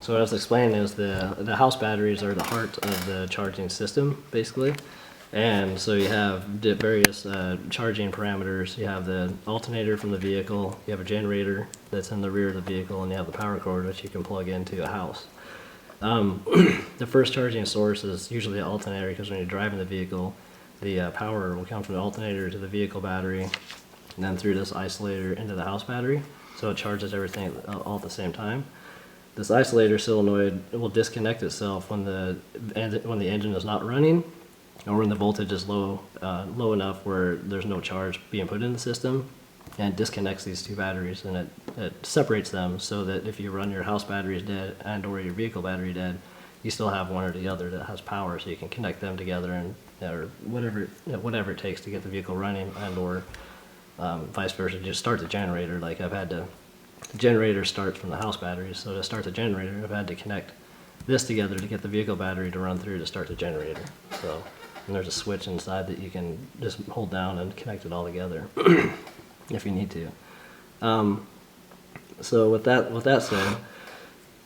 So what I was explaining is the house batteries are the heart of the charging system, basically. And so you have various charging parameters. You have the alternator from the vehicle, you have a generator that's in the rear of the vehicle, and you have the power cord which you can plug into a house. The first charging source is usually the alternator, because when you're driving the vehicle, the power will come from the alternator to the vehicle battery, and then through this isolator into the house battery. So it charges everything all at the same time. This isolator solenoid will disconnect itself when the engine is not running, or when the voltage is low enough where there's no charge being put in the system, and it disconnects these two batteries, and it separates them so that if you run your house batteries dead and or your vehicle battery dead, you still have one or the other that has power, so you can connect them together, and or whatever it takes to get the vehicle running, and or vice versa, just start the generator. Like the generator starts from the house batteries, so to start the generator I've had to connect this together to get the vehicle battery to run through to start the generator. So, and there's a switch inside that you can just hold down and connect it all together if you need to. So with that said,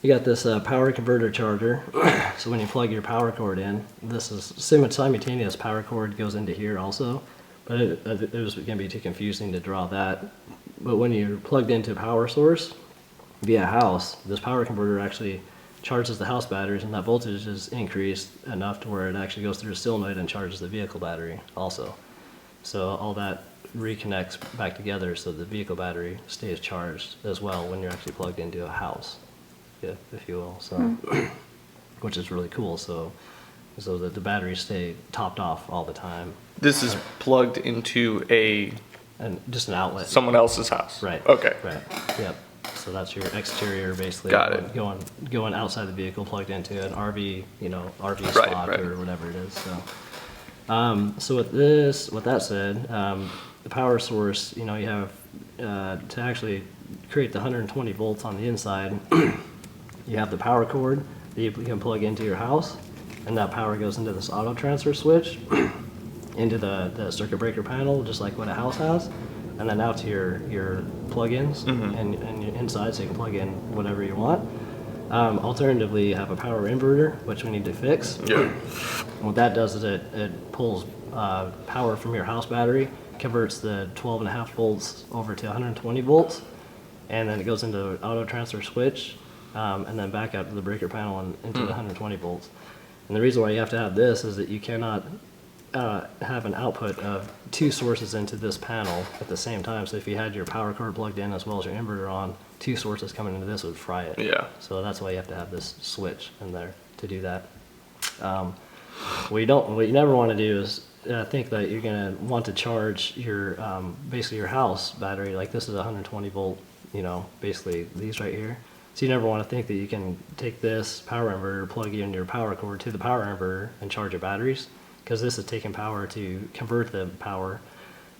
you got this power converter charger. So when you plug your power cord in, this is simultaneous power cord goes into here also, but it was going to be too confusing to draw that. But when you're plugged into a power source via house, this power converter actually charges the house batteries, and that voltage is increased enough to where it actually goes through a solenoid and charges the vehicle battery also. So all that reconnects back together, so the vehicle battery stays charged as well when you're actually plugged into a house, if you will. So, which is really cool. So that the batteries stay topped off all the time. This is plugged into just an outlet. Someone else's house. Right. Okay. Right. Yep. So that's your exterior, basically. Got it. Going outside the vehicle, plugged into an RV, RV spot or whatever it is. So, with that said, the power source, you have to actually create the 120 volts on the inside. You have the power cord that you can plug into your house, and that power goes into this auto transfer switch into the circuit breaker panel, just like what a house has, and then out to your plug-ins and your inside, so you can plug in whatever you want. Alternatively, you have a power inverter, which we need to fix. Yeah. What that does is it pulls power from your house battery, converts the 12.5 volts over to 120 volts, and then it goes into the auto transfer switch, and then back out to the breaker panel and into the 120 volts. And the reason why you have to have this is that you cannot have an output of two sources into this panel at the same time. So if you had your power cord plugged in as well as your inverter on, two sources coming into this would fry it. Yeah. So that's why you have to have this switch in there to do that. What you never want to do is think that you're going to want to charge your basically your house battery. Like this is 120 volt, basically these right here. So you never want to think that you can take this power inverter, plug in your power cord to the power inverter and charge your batteries, because this is taking power to convert the power,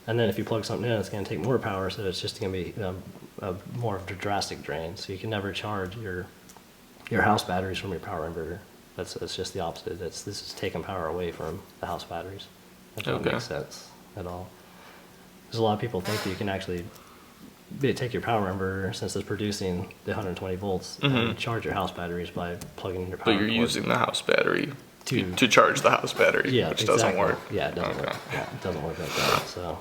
and then if you plug something in, it's going to take more power, so it's just going to be more of a drastic drain. So you can never charge your house batteries from your power inverter. It's just the opposite. This is taking power away from the house batteries. That doesn't make sense at all. Because a lot of people think that you can actually take your power inverter, since it's producing the 120 volts, and charge your house batteries by plugging in your power But you're cord. using the house battery to charge the house battery, which doesn't work. Yeah, it doesn't work. Yeah, it doesn't work like that. So,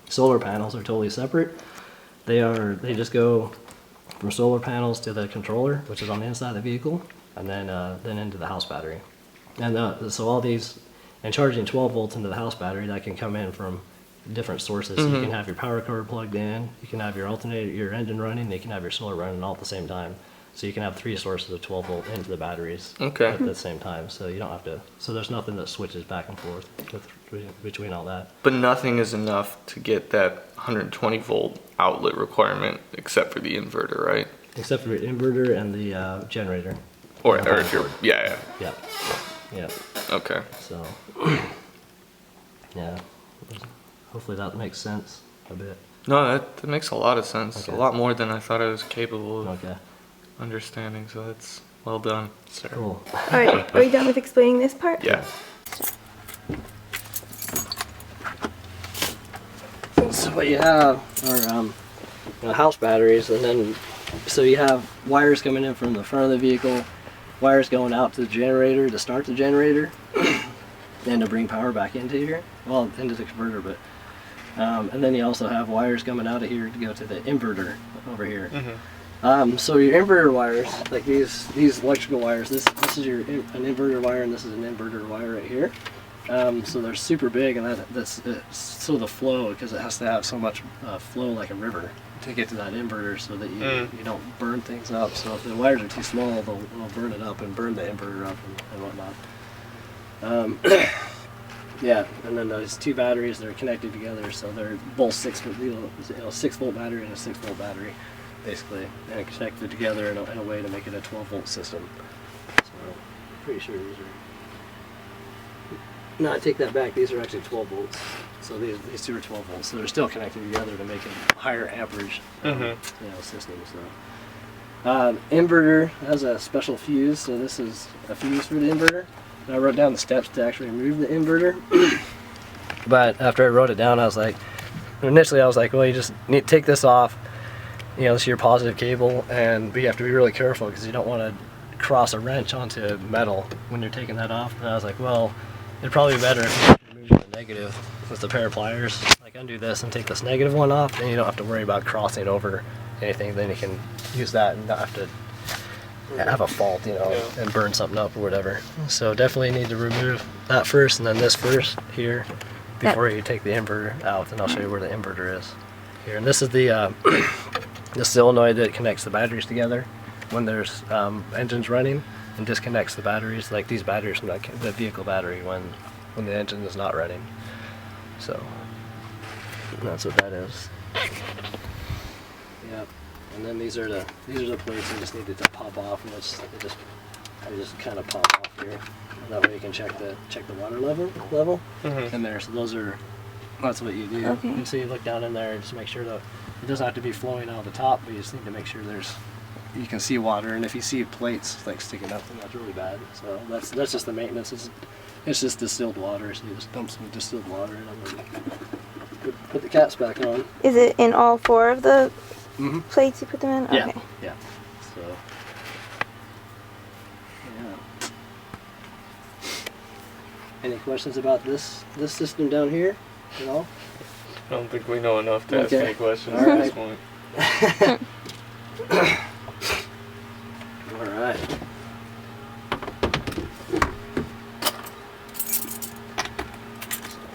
solar panels are totally separate. They just go from solar panels to the controller, which is on the inside of the vehicle, and then into the house battery. And so all these, and charging 12 volts into the house battery, that can come in from different sources. So you can have your power cord plugged in, you can have your alternator, your engine running, and you can have your solar running all at the same time. So you can have three sources of 12 volt into the batteries at the same time. So you don't have to. So there's nothing that switches back and forth between all that. But nothing is enough to get that 120 volt outlet requirement, except for the inverter, right? Except for the inverter and the generator. Or if you're yeah. Okay. So yeah, hopefully that makes sense a bit. No, that makes a lot of sense. Okay. A lot more than I thought I was capable of. Okay. Understanding, so that's well done, sir. Cool. All right, are we done with explaining this part? Yeah. So what you have are house batteries, and then so you have wires coming in from the front of the vehicle, wires going out to the generator to start the generator, and to bring power back into here, well, into the converter, but and then you also have wires coming out of here to go to the inverter over here. So your inverter wires, like these electrical wires, this is an inverter wire, and this is an inverter wire right here. So they're super big, and that's so the flow, because it has to have so much flow like a river to get to that inverter, so that you don't burn things up. So if the wires are too small, they'll burn it up and burn the inverter up and whatnot. Yeah, and then those two batteries, they're connected together, so they're both 6 volt battery and a 6 volt battery, basically, and connected together in a way to make it a 12 volt system. So I'm pretty sure these are. No, I take that back. These are actually 12 volts. So these two are 12 volts. So they're still connected together to make a higher amperage system. So inverter has a special fuse. So this is a fuse for the inverter. And I wrote down the steps to actually remove the inverter. But after I wrote it down, initially I was like, well, you just need to take this off. This is your positive cable, but you have to be really careful because you don't want to cross a wrench onto metal when you're taking that off. And I was like, well, it'd probably be better if you remove the negative with a pair of pliers. Like undo this and take this negative one off, then you don't have to worry about crossing over anything. Then you can use that and not have to have a fault, and burn something up or whatever. So definitely need to remove that first, and then this first here before you take the inverter out. And I'll show you where the inverter is here. And this is the solenoid that connects the batteries together when there's engines running, and disconnects the batteries, like these batteries from the vehicle battery when the engine is not running. So that's what that is. Yep. And then these are the plates you just need to pop off, and they just kind of pop off here. And that way you can check the water level in there. So that's what you do. Okay. And so you look down in there and just make sure that it doesn't have to be flowing out of the top, but you just need to make sure you can see water. And if you see plates like sticking up, then that's really bad. So that's just the maintenance. It's just distilled water, so you just dump some distilled water in them and put the caps back on. Is it in all 4 of the plates you put them in? Yeah. Okay. Yeah. So. Yeah. Any questions about this system down here at all? I don't think we know enough to ask any questions All at right. this point. All right.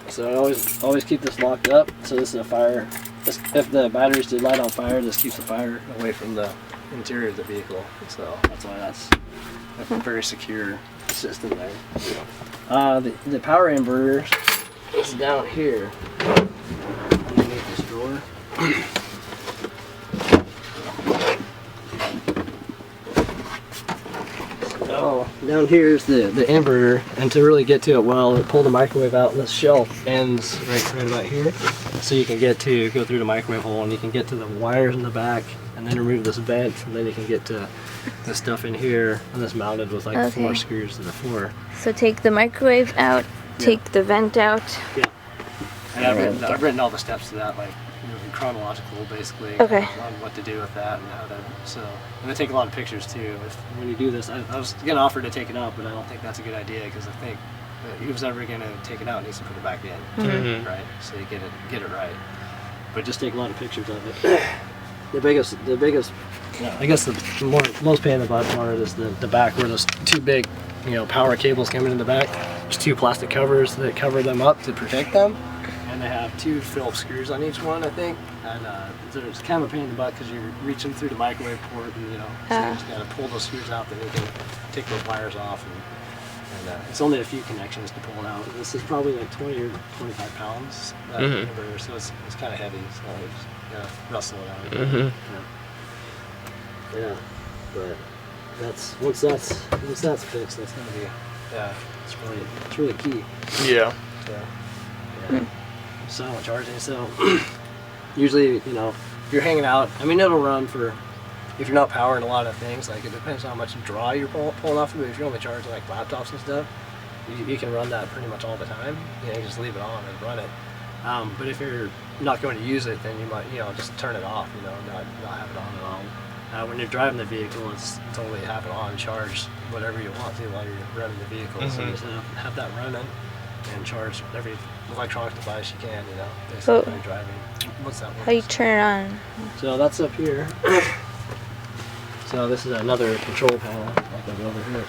So I always keep this locked up. So this is a fire. If the batteries did light on fire, this keeps the fire away from the interior of the vehicle. So that's why that's a very secure system there. The power inverter is down here underneath this drawer. So down here is the inverter, and to really get to it well, pull the microwave out, and this shelf ends right about here. So you can go through the microwave hole, and you can get to the wires in the back, and then remove this vent, and then you can get to the stuff in here, and that's mounted with like 4 screws to the floor. So take the microwave out, take the vent out. Yeah. And I've written all the steps to that, like chronological, basically, Okay. on what to do with that and how to. So, and I take a lot of pictures too. When you do this, I was gonna offer to take it out, but I don't think that's a good idea, because I think that who's ever gonna take it out needs to put it back in, right? So you get it right. But just take a lot of pictures of it. The biggest, I guess the most pain in the butt part is the back, where those 2 big, power cables coming in the back. There's 2 plastic covers that cover them up to protect them. And they have 2 Phillips screws on each one, I think. And it's kind of a pain in the butt, because you're reaching through the microwave port, and so you just gotta pull those screws out, then you can take those wires off. And it's only a few connections to pull it out. This is probably like 20 or 25 pounds, inverter, so it's kind of heavy. So you just gotta wrestle it out. Yeah, but once that's fixed, that's gonna be it's really key. Yeah. Silent charging. So usually, if you're hanging out, it'll run for, if you're not powering a lot of things, like it depends on how much draw you're pulling off of it. If you're only charging like laptops and stuff, you can run that pretty much all the time. You just leave it on and run it. But if you're not going to use it, then you might, just turn it off, not have it on at all. When you're driving the vehicle, it's totally have it on, charge whatever you want to while you're running the vehicle. So just have that running and charge every electronic device you can, basically when you're driving. What's that? How you turn it on? So that's up here. So this is another control panel, like over here.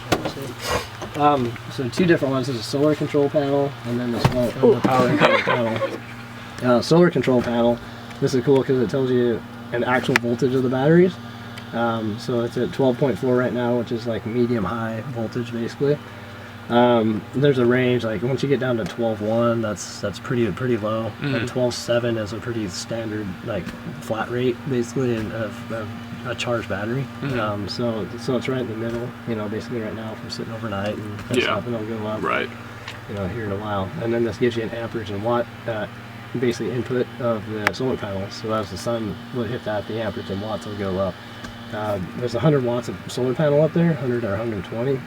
So two different ones. There's a solar control panel, and then this one, the power control panel. Solar control panel. This is cool because it tells you an actual voltage of the batteries. So it's at 12.4 right now, which is like medium-high voltage, basically. There's a range, like once you get down to 12.1, that's pretty low. And 12.7 is a pretty standard, like flat rate, basically, of a charged battery. So it's right in the middle, basically right now if we're sitting overnight and stuff, and it'll go up, Right. Here in a while. And then this gives you an amperage and watt, basically input of the solar panels. So as the sun will hit that, the amperage and watts will go up. There's 100 watts of solar panel up there, 100 or 120.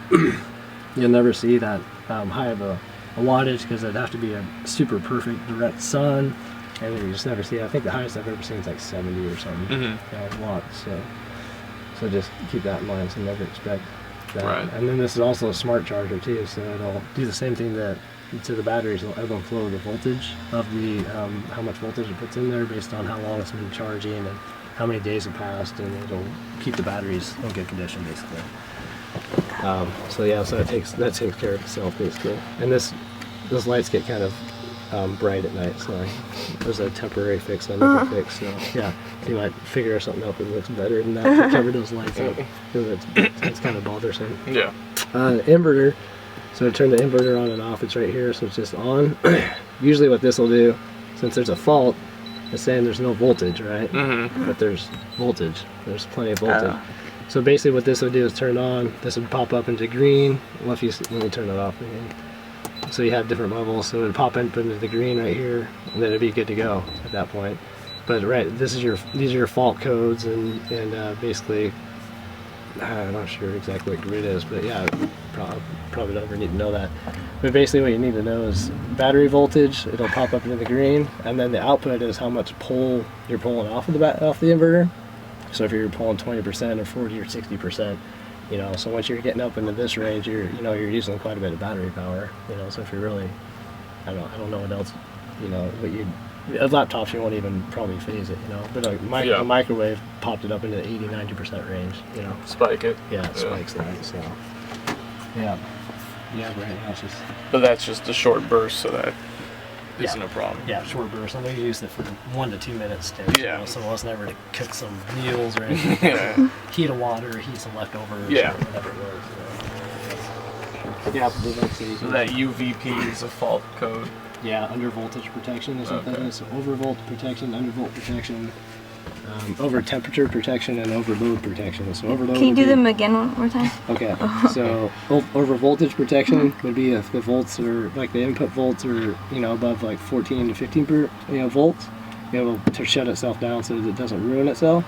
You'll never see that high of a wattage because it'd have to be a super perfect direct sun, and then you just never see it. I think the highest I've ever seen is like 70 or something watts. So just keep that in mind. So never expect that. Right. And then this is also a smart charger too, so it'll do the same thing that to the batteries. It'll ebb and flow the voltage of the how much voltage it puts in there based on how long it's been charging and how many days have passed, and it'll keep the batteries in good condition basically. So that takes care of itself basically. And those lights get kind of bright at night, so there's a temporary fix I never fix. So yeah, so you might figure something out that looks better than that to cover those lights up because it's kind of bothersome. Yeah. Inverter. So to turn the inverter on and off, it's right here, so it's just on. Usually what this will do, since there's a fault, it's saying there's no voltage, right? But there's voltage. There's plenty of voltage. So basically what this would do is turn on, this would pop up into green. Well, if you let me turn it off again. So you have different levels, so it would pop up into the green right here, and then it'd be good to go at that point. But these are your fault codes, and basically, I'm not sure exactly what grid is, but yeah, probably don't ever need to know that. But basically what you need to know is battery voltage, it'll pop up into the green, and then the output is how much pull you're pulling off of the inverter. So if you're pulling 20% or 40 or 60%, so once you're getting up into this range, you're using quite a bit of battery power, so if you're really, I don't know what else, laptops you won't even probably phase it, but a microwave popped it up into the 80-90% range, Spike it. Yeah, it spikes that, so yeah, right now it's just. But that's just a short burst, so that isn't a problem. Yeah, short burst. And we used it for 1 to 2 minutes stints. Yeah. So it wasn't ever to cook some meals or anything. Heat of water, heat some leftovers. Yeah. Or whatever it was. Yeah, but that's easy. So that UVP is a fault code. Yeah, under voltage protection is what that is. So overvolt protection, undervolt protection, over temperature protection, and overload protection. So overload. Can you do them again one more time? Okay. So over voltage protection would be if the volts are like the input volts are above like 14 to 15 volts, to shut itself down so that it doesn't ruin itself.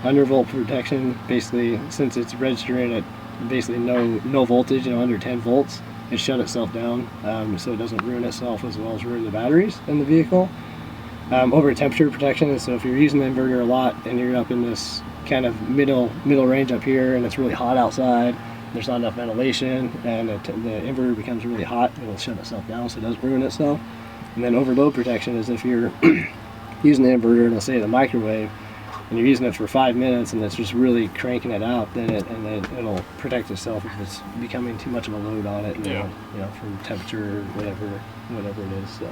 Undervolt protection, basically since it's registering at basically no voltage, under 10 volts, it shut itself down so it doesn't ruin itself as well as ruin the batteries in the vehicle. Over temperature protection is so if you're using the inverter a lot and you're up in this kind of middle range up here and it's really hot outside, there's not enough ventilation, and the inverter becomes really hot, it'll shut itself down so it doesn't ruin itself. And then overload protection is if you're using the inverter, let's say the microwave, and you're using it for 5 minutes and it's just really cranking it out, then it'll protect itself if it's becoming too much of a load on it, from temperature or whatever it is. So.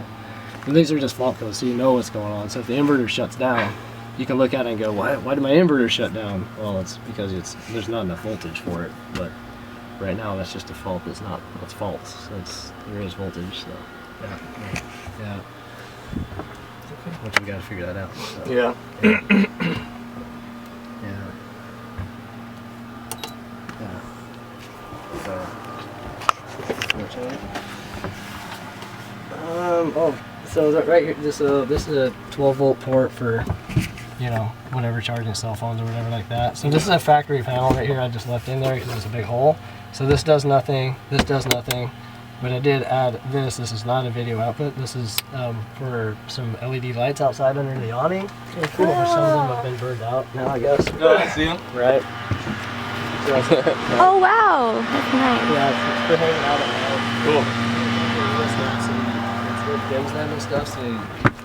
And these are just fault codes, so you know what's going on. So if the inverter shuts down, you can look at it and go, why did my inverter shut down? Well, it's because there's not enough voltage for it. But right now, that's just a fault. It's false. So there is voltage. So yeah. Which we got to figure that out. So, Yeah. So that right here, this is a 12-volt port for, whatever, charging cell phones or whatever like that. So this is a factory panel right here I just left in there because it's a big hole. So this does nothing, this does nothing, But I did add this. This is not a video output. This is for some LED lights outside under the awning. They're cool. Some of them have been burned out now, I guess. Oh, I see them. Right. Oh wow, that's nice. Yeah, it's for hanging out at night. Cool. It dims them and stuff, so you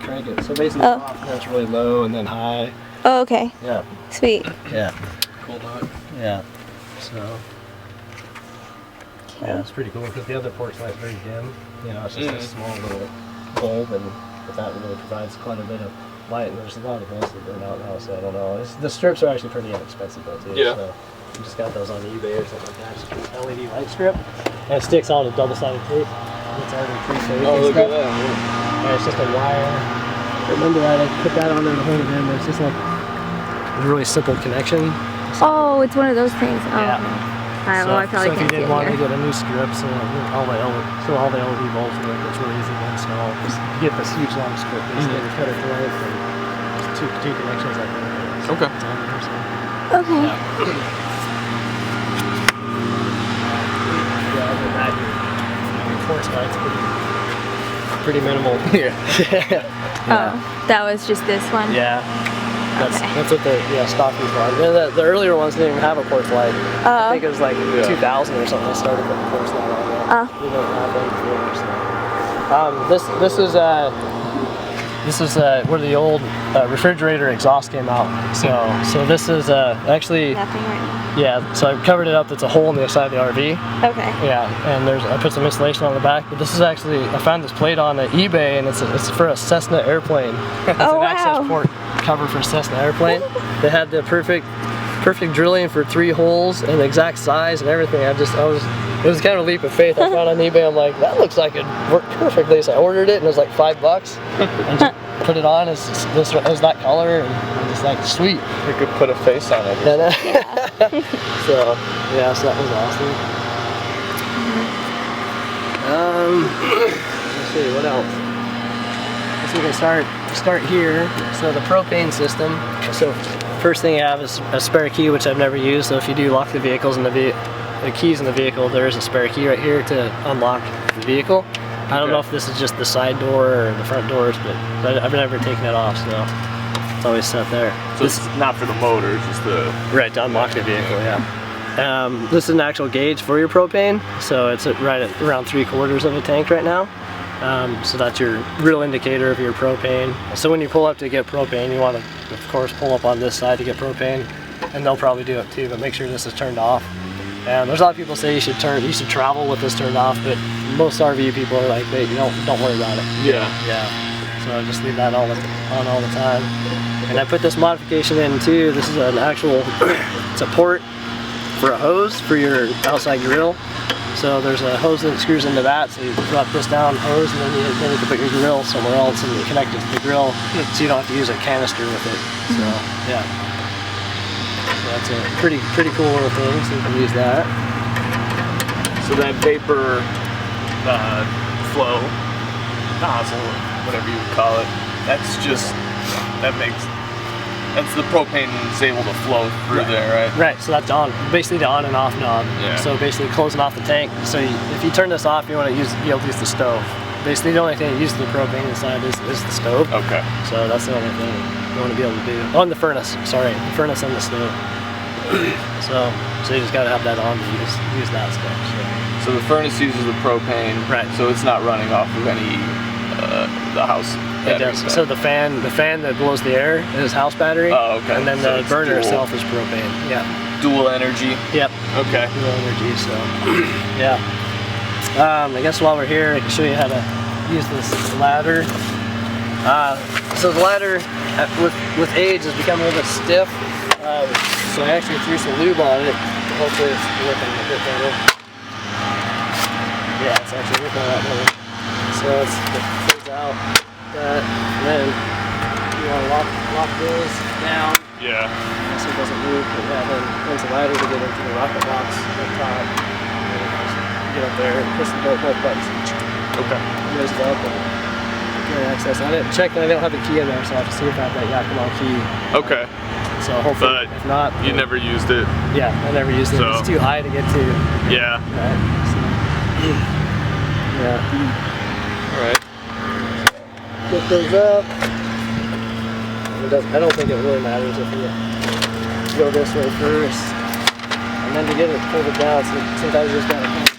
crank it. So basically, Oh. off, and it's really low and then high. Oh, okay. Yeah. Sweet. Yeah. Cool dog. Yeah. So. Yeah, it's pretty cool because the other porch light's very dim. You know, it's just a small little bulb, and but that really provides quite a bit of light. And there's a lot of those that burn out now, so I don't know. The strips are actually pretty inexpensive though too. Yeah. So you just got those on eBay or something like that. It's just an LED light strip, and it sticks on a double-sided tape. It's already pre-taped. Oh, and look stuff. at that. And it's just a wire. Remember I put that on there to hold it in, but it's just like a really simple connection. Oh, it's one of those things. Oh, Yeah. okay. Alright, well, I probably so if can't you see did it want to here. get a new strip, so all the LED bulbs work, it's really easy to install. Just get this huge long strip, basically cut it to length, and just two connections like that. Okay. It's on there, so. Okay. Yeah. Yeah, other than that, your porch light's pretty minimal. Yeah. Oh, that was just this one? Yeah. Okay. That's what the stockings were. The earlier ones didn't even have a porch light. I think it was like 2000 or something they started putting the porch light on there. Oh. We don't have them before, so. This is where the old refrigerator exhaust came out. So this is actually, Nothing right now. yeah, so I covered it up. It's a hole in the side of the RV. Okay. Yeah, and I put some insulation on the back, but this is actually, I found this plate on eBay, and it's for a Cessna airplane. It's Oh, an access wow. port cover for a Cessna airplane. They had the perfect drilling for 3 holes and the exact size and everything. it was kind of a leap of faith. I found on eBay, I'm like, that looks like it worked perfectly. So I ordered it, and it was like $5. And just put it on as that color, and I'm just like, sweet. You could put a face on it. And, Yeah. so yeah, so that was awesome. Let's see, what else? So we can start here. So the propane system. So first thing you have is a spare key, which I've never used. So if you do lock the vehicles in the keys in the vehicle, there is a spare key right here to unlock the vehicle. I don't know if this is just the side door or the front doors, but I've never taken it off, so it's always set there. So this is not for the motor, just the... Right, to unlock the vehicle, yeah. This is an actual gauge for your propane, so it's right at around 3/4 of a tank right now. So that's your real indicator of your propane. So when you pull up to get propane, you want to, of course, pull up on this side to get propane, and they'll probably do it too, but make sure this is turned off. And there's a lot of people say you should travel with this turned off, but most RV people are like, hey, don't worry about it. Yeah. Yeah. So just leave that on all the time. And I put this modification in too. This is an actual, it's a port for a hose for your outside grill. So there's a hose that screws into that. So you drop this down hose, and then you can put your grill somewhere else and you connect it to the grill, so you don't have to use a canister with it. So yeah. So that's a pretty cool little thing. So you can use that. So that vapor flow nozzle, whatever you would call it, that's the propane is able to flow through there, right? Right, so that's on, basically the on and off knob. Yeah. So basically closing off the tank. So if you turn this off, you want to be able to use the stove. Basically the only thing that uses the propane inside is the stove. Okay. So that's the only thing you want to be able to do. Oh, and the furnace, sorry, the furnace and the stove. So you just got to have that on to use that stuff. So the furnace uses the propane, Right. So it's not running off of any the house It battery does. stuff. So the fan that blows the air is house battery. Oh, okay. And then So the it's burner dual. itself is propane. Yeah. Dual energy. Yep. Okay. Dual energy. So yeah. I guess while we're here, I can show you how to use this ladder. So the ladder, with age, has become a little bit stiff. So I actually threw some lube on it. Hopefully it's working a bit better. Yeah, it's actually working a lot better. So it fades out that, and then you want to lock those down Yeah. so it doesn't move. But yeah, then there's a ladder to get into the rocket box up top. And just get up there and push both buttons. Okay. Raise it up and get access. I didn't check that I don't have the key in there, so I have to see if I have that Yakima key. Okay. So hopefully, But if not, you never used it. Yeah, I never used it. So- It's too high to get to. Yeah. Right. So, Yeah. All right. Lift those up. I don't think it really matters if you go this way first. And then to get it pulled it down, so sometimes you just gotta kind of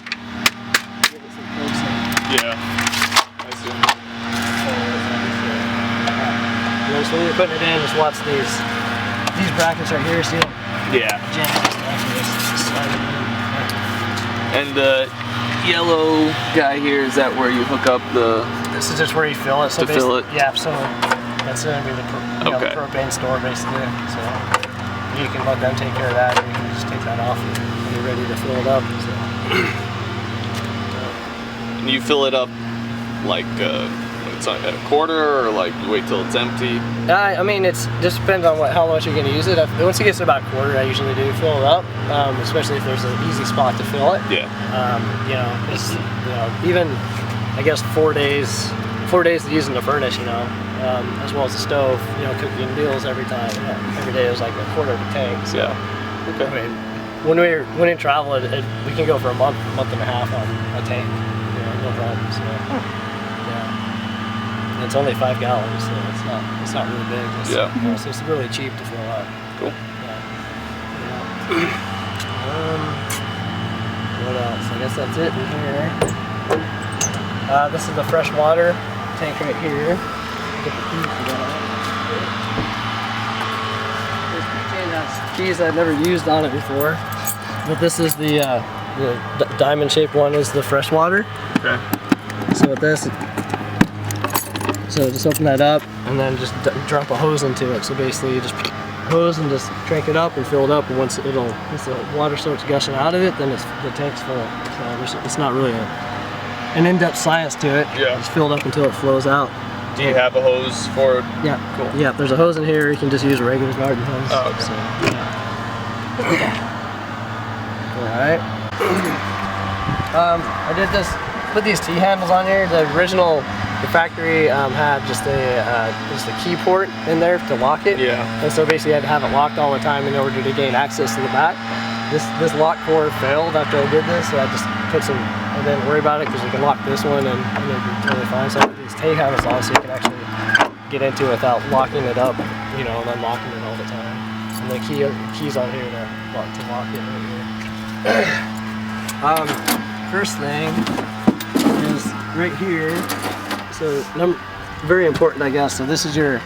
give it some coaxing. Yeah. I see. So when you're putting it in, just watch these brackets right here, see them? Yeah. Jam and stuff, and just slide it in. And the yellow guy here, is that where you hook up the? This is just where you fill it. So To fill it? Yeah, so that's gonna be the, the propane store basically. So you can let them take care of that, or you can just take that off when you're ready to fill it up. So. And you fill it up like when it's at a quarter, or like you wait till it's empty? I mean, it just depends on how much you're going to use it. Once it gets to about a quarter, I usually do fill it up, especially if there's an easy spot to fill it. Yeah. You know, it's, you know, even I guess 4 days to use in the furnace, you know, as well as the stove, you know, cooking meals every time. You know, every day is like a quarter of a tank. So, Yeah. Okay. I mean, when we travel, we can go for a month and a half on a tank. You know, no problem. So, yeah. It's only 5 gallons, so it's not really big. It's, Yeah. You know, so it's really cheap to fill up. Cool. Yeah. What else? I guess that's it in here. This is the fresh water tank right here. Get the keys for that. There's keys I've never used on it before, but this is the diamond-shaped one. Is the fresh water. Okay. So with this. So just open that up and then just drop a hose into it. So basically you just hose and just crank it up and fill it up, and once the water starts gushing out of it, then the tank's full. So it's not really an in-depth science to it. Yeah. Just fill it up until it flows out. Do you have a hose for it? Yeah. Cool. Yeah, there's a hose in here. You can just use a regular garden hose. Oh, okay. So, yeah. Alright. I did this, put these T-handles on here. The factory had just a key port in there to lock it. Yeah. And so basically I had to have it locked all the time in order to gain access to the back. This lock cord failed after I did this, so I just put some, I didn't worry about it because you can lock this one and it'll be totally fine. So I put these T-handles on so you can actually get into it without locking it up, you know, and unlocking it all the time. And the keys on here to lock it right here. First thing is right here. So very important, I guess. So this is your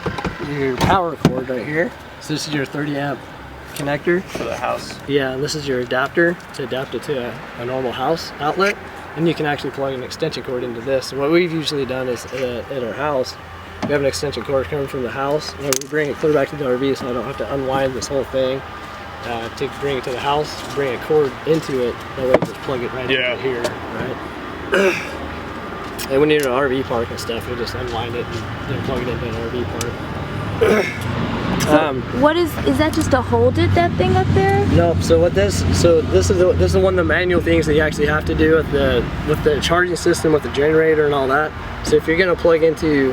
power cord right here. So this is your 30 amp connector For the house. Yeah, and this is your adapter to adapt it to a normal house outlet. And you can actually plug an extension cord into this. And what we've usually done is at our house, we have an extension cord coming from the house, and we bring it clear back to the RV, so I don't have to unwind this whole thing to bring it to the house, bring a cord into it. That way, just plug it right into here, right? And when you're in an RV park and stuff, you just unwind it and then plug it into an RV park. Is that just to hold that thing up there? Nope. So this is one of the manual things that you actually have to do with the charging system, with the generator and all that. So if you're gonna plug into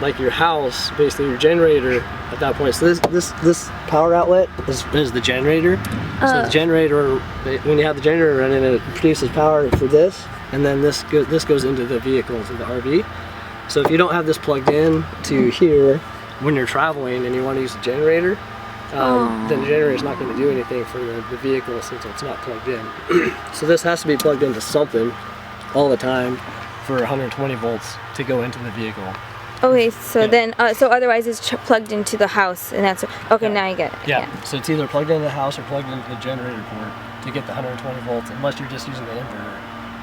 like your house, basically your generator at that point. So this power outlet is the generator. So the generator, when you have the generator running, it produces power for this, and then this goes into the vehicle, to the RV. So if you don't have this plugged in to here when you're traveling and you want to use the generator, then the generator is not going to do anything for the vehicle since it's not plugged in. So this has to be plugged into something all the time for 120 volts to go into the vehicle. Okay, so then, so otherwise it's plugged into the house, and that's okay. Now you get it. Yeah. So it's either plugged into the house or plugged into the generator port to get the 120 volts, unless you're just using the inverter.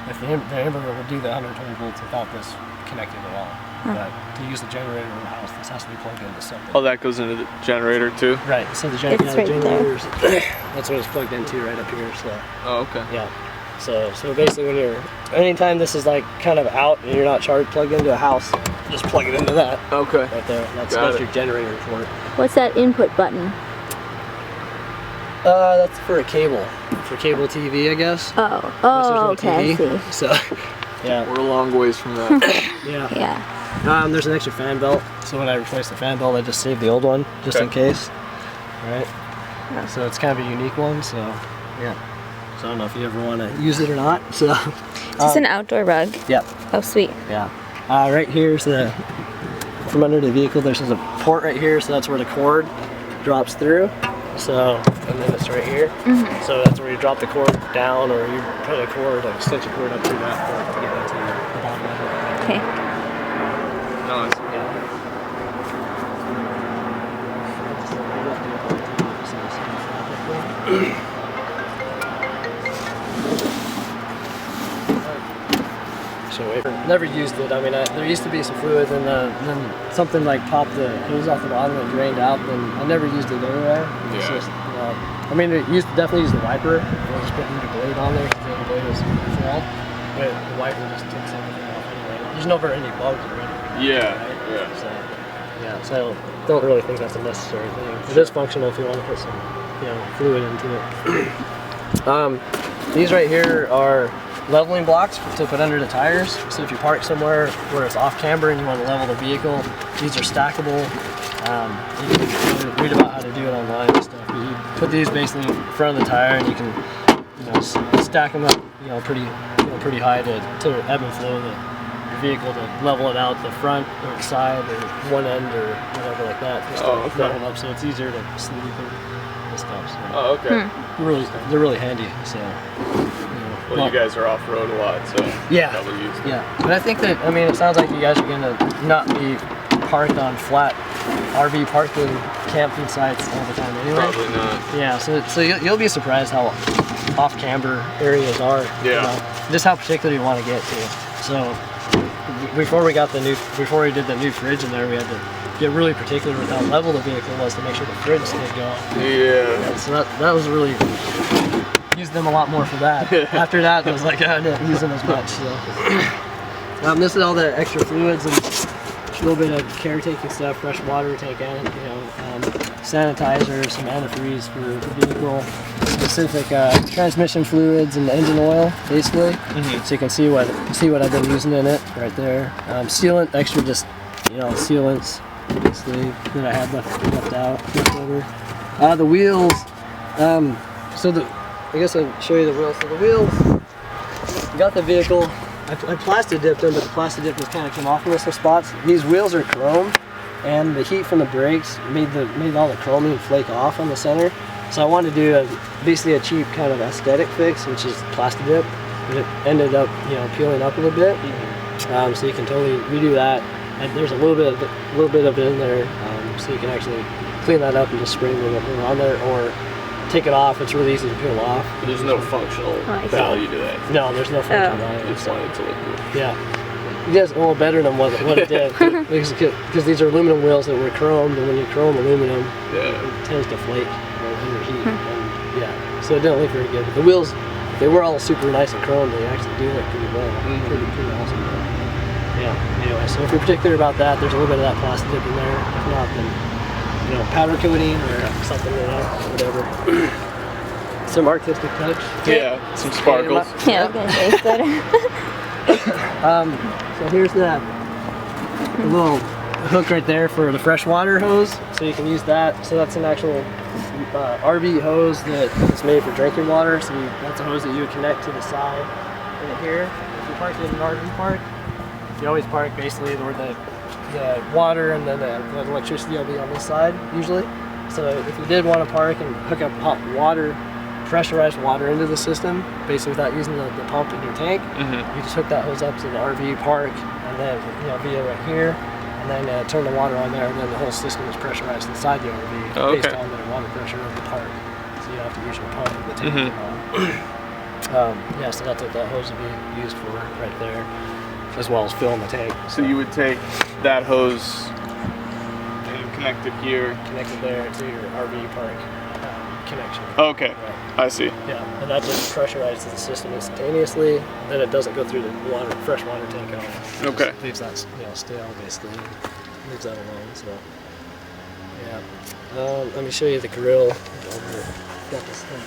If the inverter will do the 120 volts without this connected at all. But to use the generator in the house, this has to be plugged into something. Oh, that goes into the generator too? Right. So the It's right generators, that's what it's plugged into right up here. So. Oh, okay. Yeah. So basically, anytime this is like kind of out and you're not plugged into a house, just plug it into that. Okay. Right there. That's your generator port. What's that input button? That's for a cable. For cable TV, I guess. Oh, okay, I see. So, yeah. We're a long ways from that. Yeah. Yeah. There's an extra fan belt. So when I replace the fan belt, I just save the old one, just in case. Right? Yeah. So it's kind of a unique one, so, yeah. So I don't know if you ever want to use it or not. So Is this an outdoor rug? yeah, Oh, sweet. yeah. Right here's from under the vehicle. There's a port right here, so that's where the cord drops through. So, and then it's right here. So that's where you drop the cord down, or you put a cord, an extension cord up through that port to get into the bottom of it. Okay. Nice. Yeah. So never used it. I mean, there used to be some fluid, and then something like popped the hose off the bottom and drained out. Then I never used it anyway. It's Yeah. just, I mean, it definitely used the wiper. I was just putting the blade on there because the blade was full, but the wiper just takes everything off anyway. There's never any bugs or anything. Yeah. Right? Yeah. So, yeah. So I don't really think that's a necessary thing. It is functional if you want to put some, fluid into it. These right here are leveling blocks to put under the tires. So if you park somewhere where it's off camber and you want to level the vehicle, these are stackable. You can read about how to do it online and stuff. But you put these basically in front of the tire, and you can stack them up pretty high to ebb and flow the vehicle, to level it out the front or the side or one end or whatever like that. Just to level them up so it's easier to sleep and stuff. So Oh, okay. they're really handy. So. Well, you guys are off road a lot, so Yeah. probably use them. Yeah, but I think that, I mean, it sounds like you guys are gonna not be parked on flat RV parking camping sites all the time anyway. Probably not. Yeah, so you'll be surprised how off camber areas are. Yeah. Just how particular you want to get to. So before we did the new fridge in there, we had to get really particular with how level the vehicle was to make sure the fridge stayed going. Yeah. So that was really, used them a lot more for that. After that, I was like, I didn't use them as much. So, this is all the extra fluids and a little bit of caretaking stuff, fresh water tank, sanitizer, some antifreeze for the vehicle, specific transmission fluids and engine oil, basically. So you can see what I've been using in it right there. Sealant, extra just sealants, basically that I had left over. The wheels. I guess I'll show you the wheels. So the wheels, got the vehicle, I plastic dipped them, but the plastic dip just kind of came off in some spots. These wheels are chrome, and the heat from the brakes made all the chromium flake off on the center. So I wanted to do basically a cheap kind of aesthetic fix, which is plastic dip, but it ended up peeling up a little bit. So you can totally redo that. And there's a little bit of it in there, so you can actually clean that up and just spray a little bit more on there, or take it off. It's really easy to peel off. But there's no functional value to that. No, there's no functional value. You just want it to look good. Yeah. It does a little better than what it did. Because these are aluminum wheels that were chromed, and when you chrome aluminum, it tends to flake under heat. And, yeah, so it didn't look very good. But the wheels, they were all super nice and chromed. They actually do look pretty well. Pretty awesome. Yeah, anyway, so if you're particular about that, there's a little bit of that plastic dip in there. If not, then powder coating or something, whatever. Some artistic touch. Yeah, some sparkles. Yeah, I was gonna say it's better. So here's the little hook right there for the freshwater hose. So you can use that. So that's an actual RV hose that's made for drinking water. So that's a hose that you would connect to the side right here. If you park in an RV park, you always park basically where the water and then the electricity will be on this side usually. So if you did want to park and hook up hot water, pressurized water into the system, basically without using the pump in your tank, you just hook that hose up to the RV park, and then via right here, and then turn the water on there, and then the whole system is pressurized inside the RV based on the water pressure of the park. So you don't have to use your pump in the tank. So that's what that hose would be used for right there, as well as filling the tank. So you would take that hose and connect it here. Connect it there to your RV park connection. Okay, Right. I see. Yeah, and that just pressurizes the system instantaneously. Then it doesn't go through the fresh water tank at all. Okay. Just leaves that stale basically. Leaves that alone. So yeah. Let me show you the grill. Got this thing.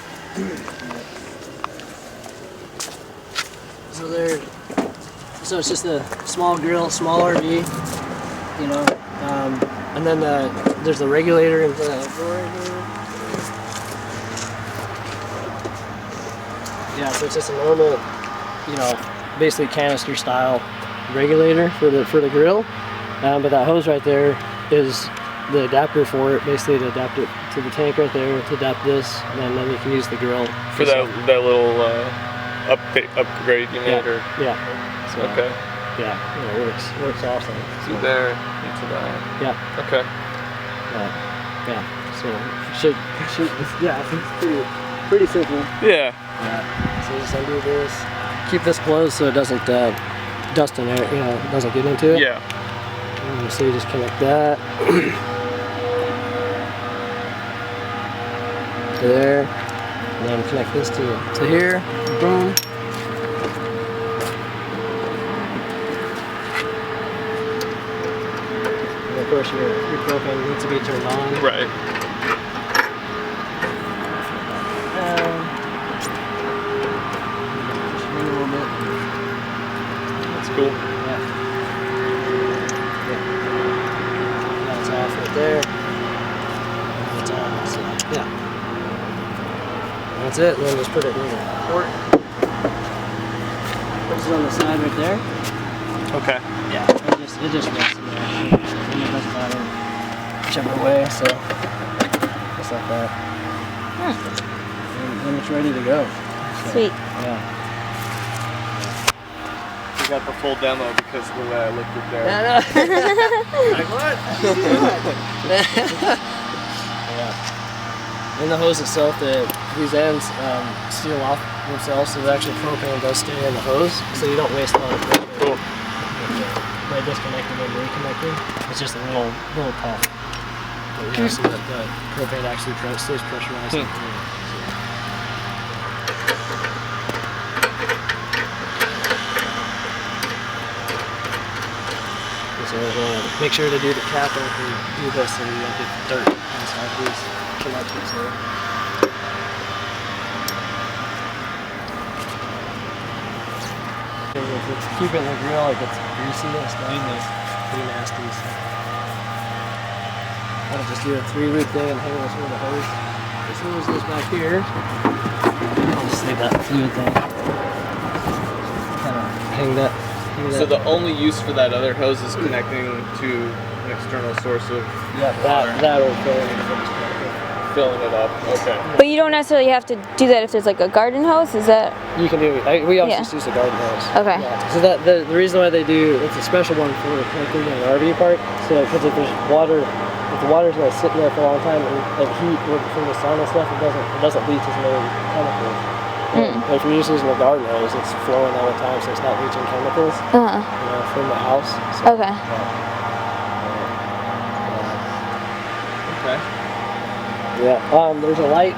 So it's just a small grill, small RV, and then there's the regulator in the door right here. Yeah, so it's just a normal, you know, basically canister style regulator for the grill. But that hose right there is the adapter for it, basically to adapt it to the tank right there, to adapt this, and then you can use the grill. For that little upgrade unit or? Yeah. So, okay. Yeah, it works awesome. So there, into that. Yeah. Okay. Yeah. So it's pretty simple. Yeah. So just undo this. Keep this closed so it doesn't dust in there, doesn't get into it. Yeah. And so you just connect that to there, and then connect this to here. Boom. And of course your propane needs to be turned on. Right. Just a little bit. That's cool. Yeah. That's off right there. That's on. So, yeah. That's it. And then just put it in the port. Puts it on the side right there. Okay. Yeah. It just rests in there. And it doesn't matter whichever way. So just like that. And then it's ready to go. So, Sweet. Yeah. We got the full demo because of the way I looked at there. Like what? Yeah. In the hose itself, these ends seal off themselves, so the actual propane does stay in the hose, so you don't waste a lot of propane. Cool. By disconnecting and reconnecting, it's just a little puff. But yeah, so that the propane actually stays pressurized. So make sure to do the cap after you do this so you don't get dirt inside these connectors here. If it's keeping the grill, it gets greasy and stuff. It's pretty nasty. So. I'll just do a 3-loop thing and hang this with the hose. This hose goes back here. I'll just leave that fluid thing. Kind of hang that. So the only use for that other hose is connecting to an external source of that'll filling it up. Okay. But you don't necessarily have to do that if there's like a garden hose. Is that? You can do it. We also Yeah. just use the garden hose. Okay. Yeah. So that the reason why they do it's a special one for connecting an RV park. So because if there's water, if the water's not sitting there for a long time and heat from the sun and stuff, it doesn't leach as many chemicals. If you're just using the garden hose, it's flowing all the time, so it's not leaching chemicals from the house. So, Okay. Okay. Yeah. There's a light.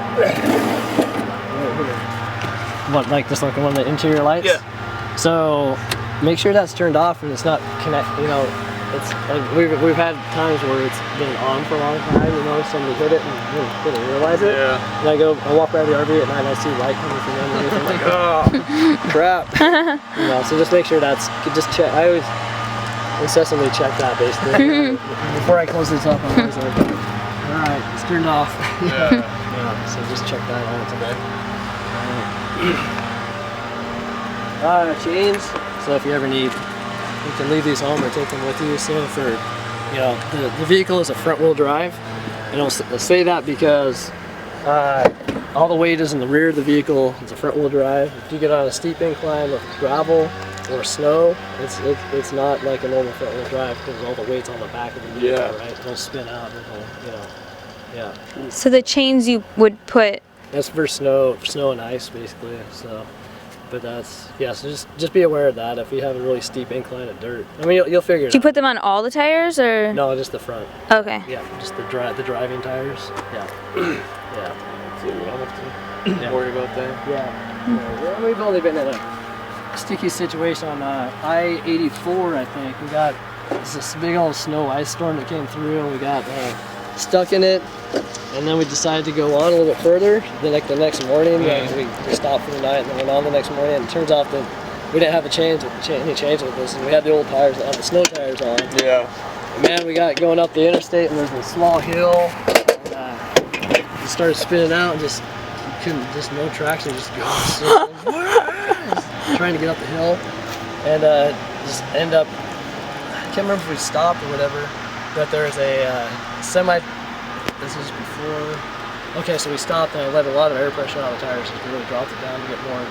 What, like just like one of the interior lights? Yeah. So make sure that's turned off and it's not it's like we've had times where it's been on for a long time, somebody hit it and didn't realize it. Yeah. And I walk around the RV at night and I see light coming from underneath. I'm like, oh crap. So just make sure just check. I always incessantly check that basically. Before I close this up, I'm always like, alright, it's turned off. Yeah. So just check that out today. Chains. So if you ever need, you can leave these home or take them with you. So for, the vehicle is a front wheel drive. And I'll say that because all the weight is in the rear of the vehicle. It's a front wheel drive. If you get on a steep incline with gravel or snow, it's not like a normal front wheel drive because all the weight's on the back of the vehicle, right? It'll spin out. Yeah. So the chains you would put. That's for snow and ice basically. So. But so just be aware of that if you have a really steep incline of dirt. I mean, you'll figure it out. Do you put them on all the tires or? No, just the front. Okay. Yeah, just the driving tires. Yeah. Yeah. So we don't have to worry about that. Yeah. We've only been in a sticky situation on I-84, I think. We got this big old snow ice storm that came through and we got stuck in it. And then we decided to go on a little bit further. Then like the next morning, we stopped for the night and then went on the next morning. And it turns out that we didn't have any change with this. And we had the old tires that had the snow tires on. Yeah. And man, we got going up the interstate and there's a small hill. And, it started spinning out and just couldn't, just no traction, just going so trying to get up the hill, and just end up, I can't remember if we stopped or whatever, but there's a semi, this is before, okay, so we stopped and I let a lot of air pressure out of the tires, just really dropped it down to get more,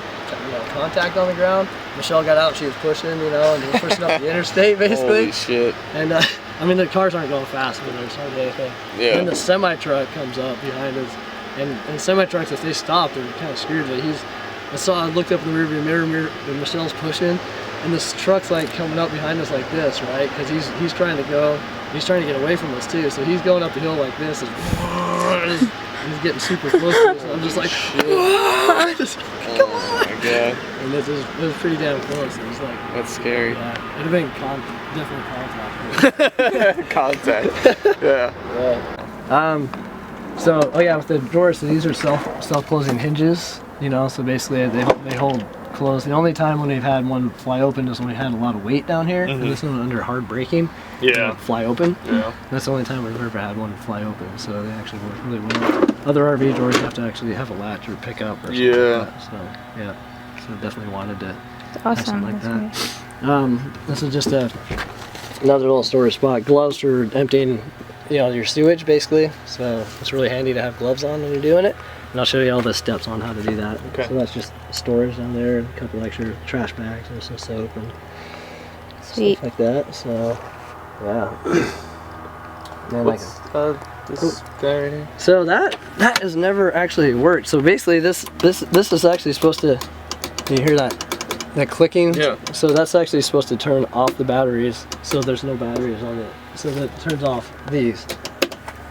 contact on the ground. Michelle got out, she was pushing, and we were pushing up the interstate basically. Holy shit. And I mean, the cars aren't going fast, but there's hardly anything. Yeah. And then the semi-truck comes up behind us, and semi-trucks, if they stop, they're kind of screwed. But I looked up in the rearview mirror, and Michelle's pushing, and this truck's like coming up behind us like this, right? Because he's trying to get away from us too. So he's going up the hill like this, and he's getting super close to us. And I'm just like, come on! Oh my god. And it was pretty damn close. It was like, That's scary. yeah, it'd have been definitely contact. Contact. Yeah. So, oh yeah, with the drawers, so these are self-closing hinges, so basically they hold closed. The only time when we've had one fly open is when we had a lot of weight down here, and this one under hard braking, Yeah. fly open. Yeah. That's the only time we've ever had one fly open, so they actually work really well. Other RV drawers have to actually have a latch or pick up or something like that, so yeah. So definitely wanted to have Awesome. something like That's that. This is just another little storage spot. Gloves for emptying, your sewage basically. So it's really handy to have gloves on when you're doing it. And I'll show you all the steps on how to do that. Okay. So that's just storage down there, and a couple extra trash bags and some soap and Sweet. stuff like that. So yeah. And What's this guy right here? so that has never actually worked. So basically this is actually supposed to, you hear that clicking? Yeah. So that's actually supposed to turn off the batteries, so there's no batteries on it. So that turns off these,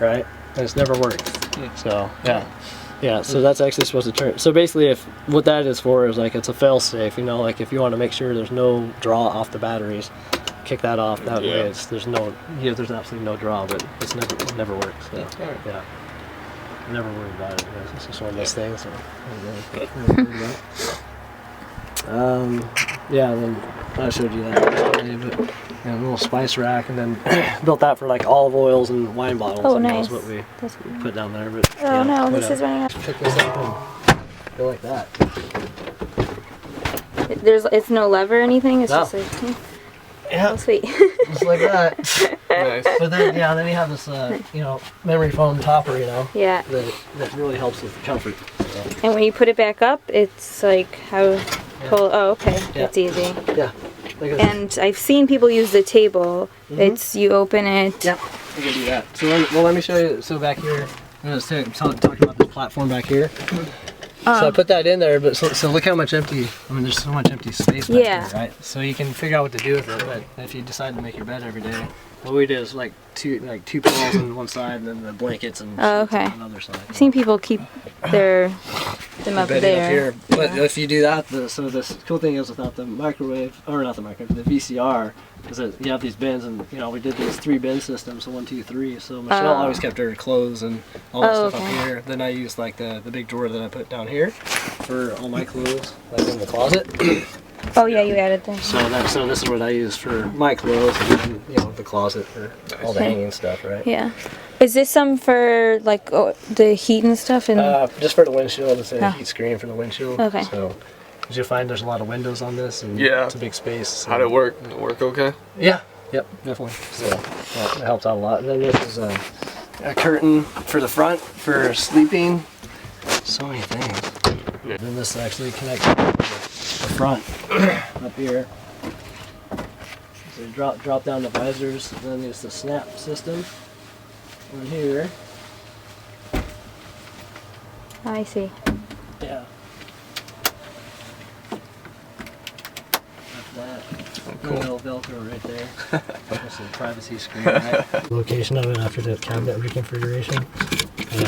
right? And it's never worked. So yeah, so that's actually supposed to turn. So basically, what that is for is like it's a fail safe, like if you want to make sure there's no draw off the batteries, kick that off. That way there's absolutely no draw, but it never works. So yeah, never worried about it. It's just one of those things. So, yeah, and then I showed you that yesterday, but a little spice rack, and then built that for like olive oils and wine bottles. Oh, and nice. That's what we That's, put down there. But oh no, this is running out. pick this up and go like that. It's no lever or anything. It's No. just like, Yeah, oh sweet. just like that. Nice. But then then you have this memory foam topper, Yeah. that really helps with comfort. So, And when you put it back up, it's like how pull. Oh, okay. That's easy. yeah. Like a, And I've seen people use the table. It's you open it. Yep, you can do that. So let me show you. So back here, I'm going to talk about the platform back here. So I put that in there, but so look how much empty. I mean, there's so much empty space back Yeah. here, right? So you can figure out what to do with it. But if you decide to make your bed every day, what we did is like two pillows on one side, and then the blankets and Oh, sheets okay. on the other side. I've seen people keep them up Bedding there. up here. But if you do that, so this cool thing is without the microwave, or not the microwave, the VCR, is that you have these bins, and we did these 3 bin systems, so 1, 2, 3. So Michelle always kept her clothes and all that stuff okay. up here. Then I used like the big drawer that I put down here for all my clothes, like in the closet. Oh yeah, you added them. So this is what I use for my clothes, and then, the closet for all the hanging stuff, right? Yeah. Is this some for like the heat and stuff? And Just for the windshield, it's a Oh. heat screen for the windshield. Okay. So, as you'll find, there's a lot of windows on this, and Yeah. it's a big space. So. How'd it work? Did it work okay? Yeah. Yep. Definitely. So yeah, it helps out a lot. And then this is a curtain for the front for sleeping. So many things. Yeah. Then this actually connects to the front up here. So you drop down the visors. Then there's the snap system on here. I see. Yeah. That. Cool. Little Velcro right there. That's the privacy screen, right? Location of it after the cabinet reconfiguration.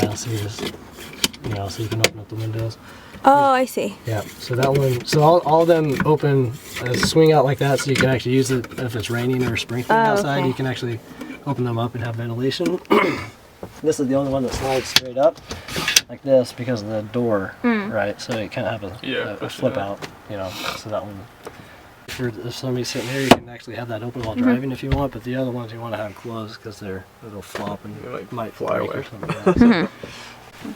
Yeah, so you just, so you can open up the windows. Oh, I see. Yeah, so that one, so all of them open, swing out like that, so you can actually use it if it's raining or sprinkling outside. okay. You can actually open them up and have ventilation. This is the only one that slides straight up like this because of the door, right? So you can't have a flip out, so that one. If somebody's sitting here, you can actually have that open while driving if you want, but the other ones you want to have closed because it'll flop and They might might fly break away. or something. Yeah.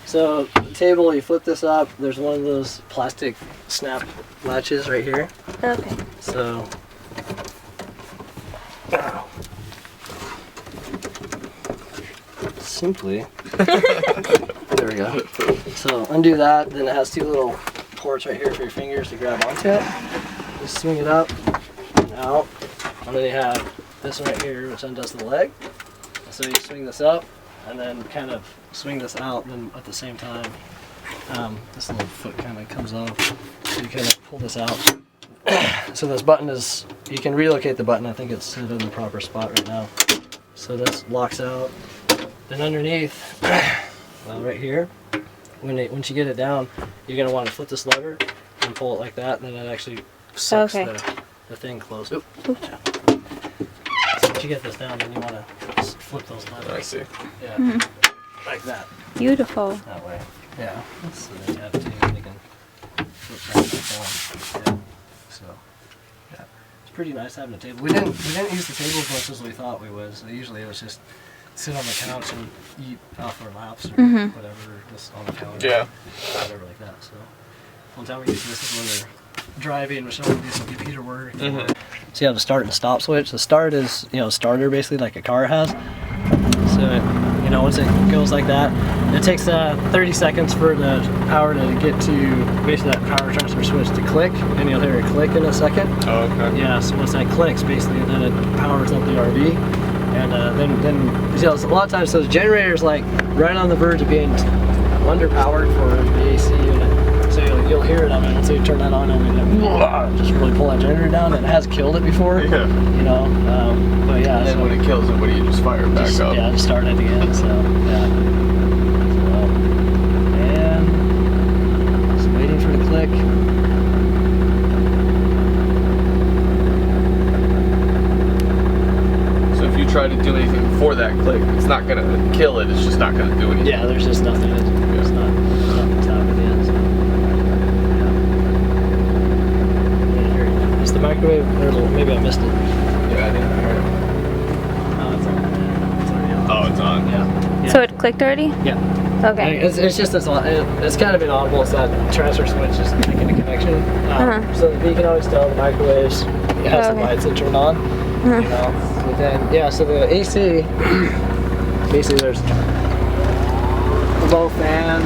So the table, you flip this up. There's one of those plastic snap latches right here. Okay. So. Simply. There we go. So undo that. Then it has two little ports right here for your fingers to grab onto it. Just swing it up and out. And then you have this one right here, which undoes the leg. So you swing this up and then kind of swing this out, and then at the same time, this little foot kind of comes off. So you kind of pull this out. So this button is, you can relocate the button. I think it's set in the proper spot right now. So this locks out. Then underneath, well, right here, once you get it down, you're going to want to flip this lever and pull it like that, and then it actually sucks the thing closed. Oop. So once you get this down, then you want to flip those levers. I see. Yeah, like that. Beautiful. That way. Yeah. So then you have two, and you can flip that back on. Yeah. So, yeah, it's pretty nice having a table. We didn't use the table as much as we thought we would. So usually it was just sit on the couch and eat off our laps or whatever, just on the counter. Yeah. Whatever like that. So one time we used this is when they're driving, we're showing you some computer work. So you have the start and stop switch. The start is, starter basically like a car has. So once it goes like that, it takes 30 seconds for the power to get to basically that power transfer switch to click, and you'll hear it click in a second. Oh, okay. Yeah, so once that clicks, basically, then it powers up the RV, and then a lot of times those generators like right on the verge of being underpowered for the AC unit. So you'll hear it on it. So you turn that on and just really pull that generator down. And it has killed it before. Yeah. But yeah. And then when it kills it, what do you just fire it back up? Yeah, just start it again. So yeah. And just waiting for it to click. So if you try to do anything before that click, it's not gonna kill it. It's just not gonna do anything. Yeah, there's just nothing. It's not top of the end. So. Is the microwave? Maybe I missed it. Yeah, I didn't hear it. Oh, it's on. It's already on. Oh, it's on. Yeah. So it clicked already? Yeah. Okay. It's just it's kind of inaudible. It's that transfer switch is making a connection. So you can always tell the microwaves it has the lights that turn on. But then so the AC basically there's low fan,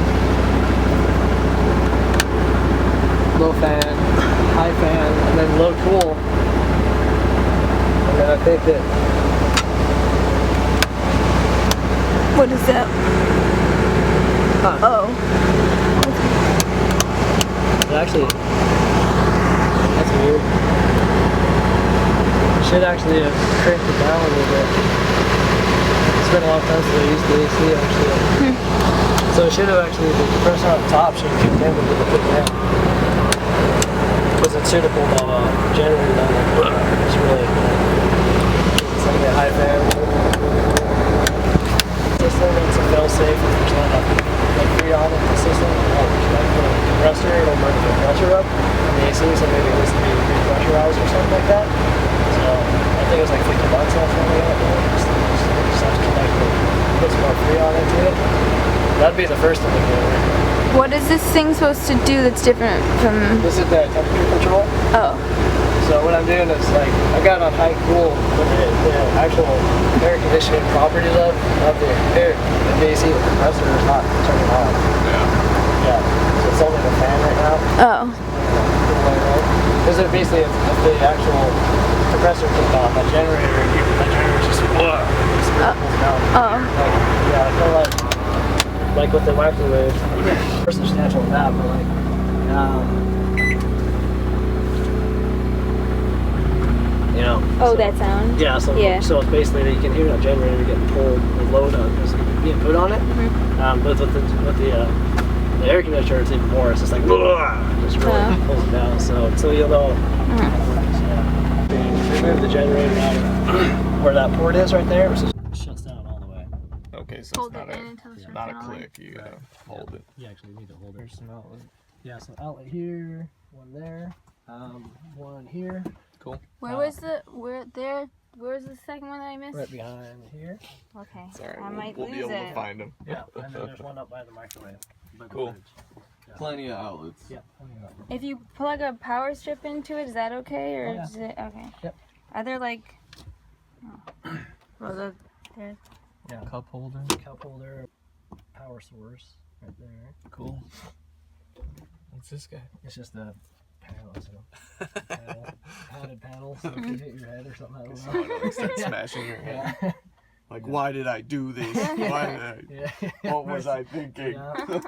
high fan, and then low cool. And then I think that. What is that? Oh. Actually, that's weird. Should actually have cranked it down a little bit. It's been a long time since I used the AC actually. So it should have actually, the compressor on top should have kicked in with the put down. Because it should have pulled the generator down there. It's really, it's like a high fan. System, it's a fail safe if there's not enough Freon in the system. Like put a compressor, it'll burn the compressor up. And the AC, so maybe it needs to be repressurized or something like that. So I think it was like $50 off something like that. Just have to connect it, put some more Freon into it. That'd be the first indicator. What is this thing supposed to do that's different from... This is the temperature control. Oh. So what I'm doing is like, I got it on high cool, but the actual air conditioning properties of the air, the AC, the compressor is not turning on. Yeah. So it's only the fan right now. Oh. Because basically if the actual compressor kicked on, that generator just pulls down. Oh. I feel like with the microwave, there's substantial in that, but like, Oh, so, that sound? Yeah, so it's basically you can hear that generator getting pulled, the load is being put on it. But with the air conditioner, it's even more. It's just like just really pulls it down. So you'll know. Remove the generator out of where that port is right there, which shuts down all the way. Okay, so Hold it's it in until it's not a on. click. You gotta hold it. You actually need to hold it. There's some outlet. Yeah, so outlet here, one there, one here. Cool. Where was the Where's the second one that I missed? Right behind here. Okay. Sorry, I might we'll be lose able it. to find them. Yeah, and then there's one up by the microwave. By the Cool. fridge. Plenty of outlets. Yeah. plenty of outlets. If you plug a power strip into it, is that okay, or Oh, yeah. is it okay? Yep. Are there like? Oh. Well, there's. Yeah. Cup holder. Cup holder, power source right there. Cool. What's this guy? It's just a panel, so padded panel, so if you hit your head or something, I don't know. Like start smashing your head. Yeah. Like, why did I do this? Why did I? Yeah. What was I thinking? Yeah.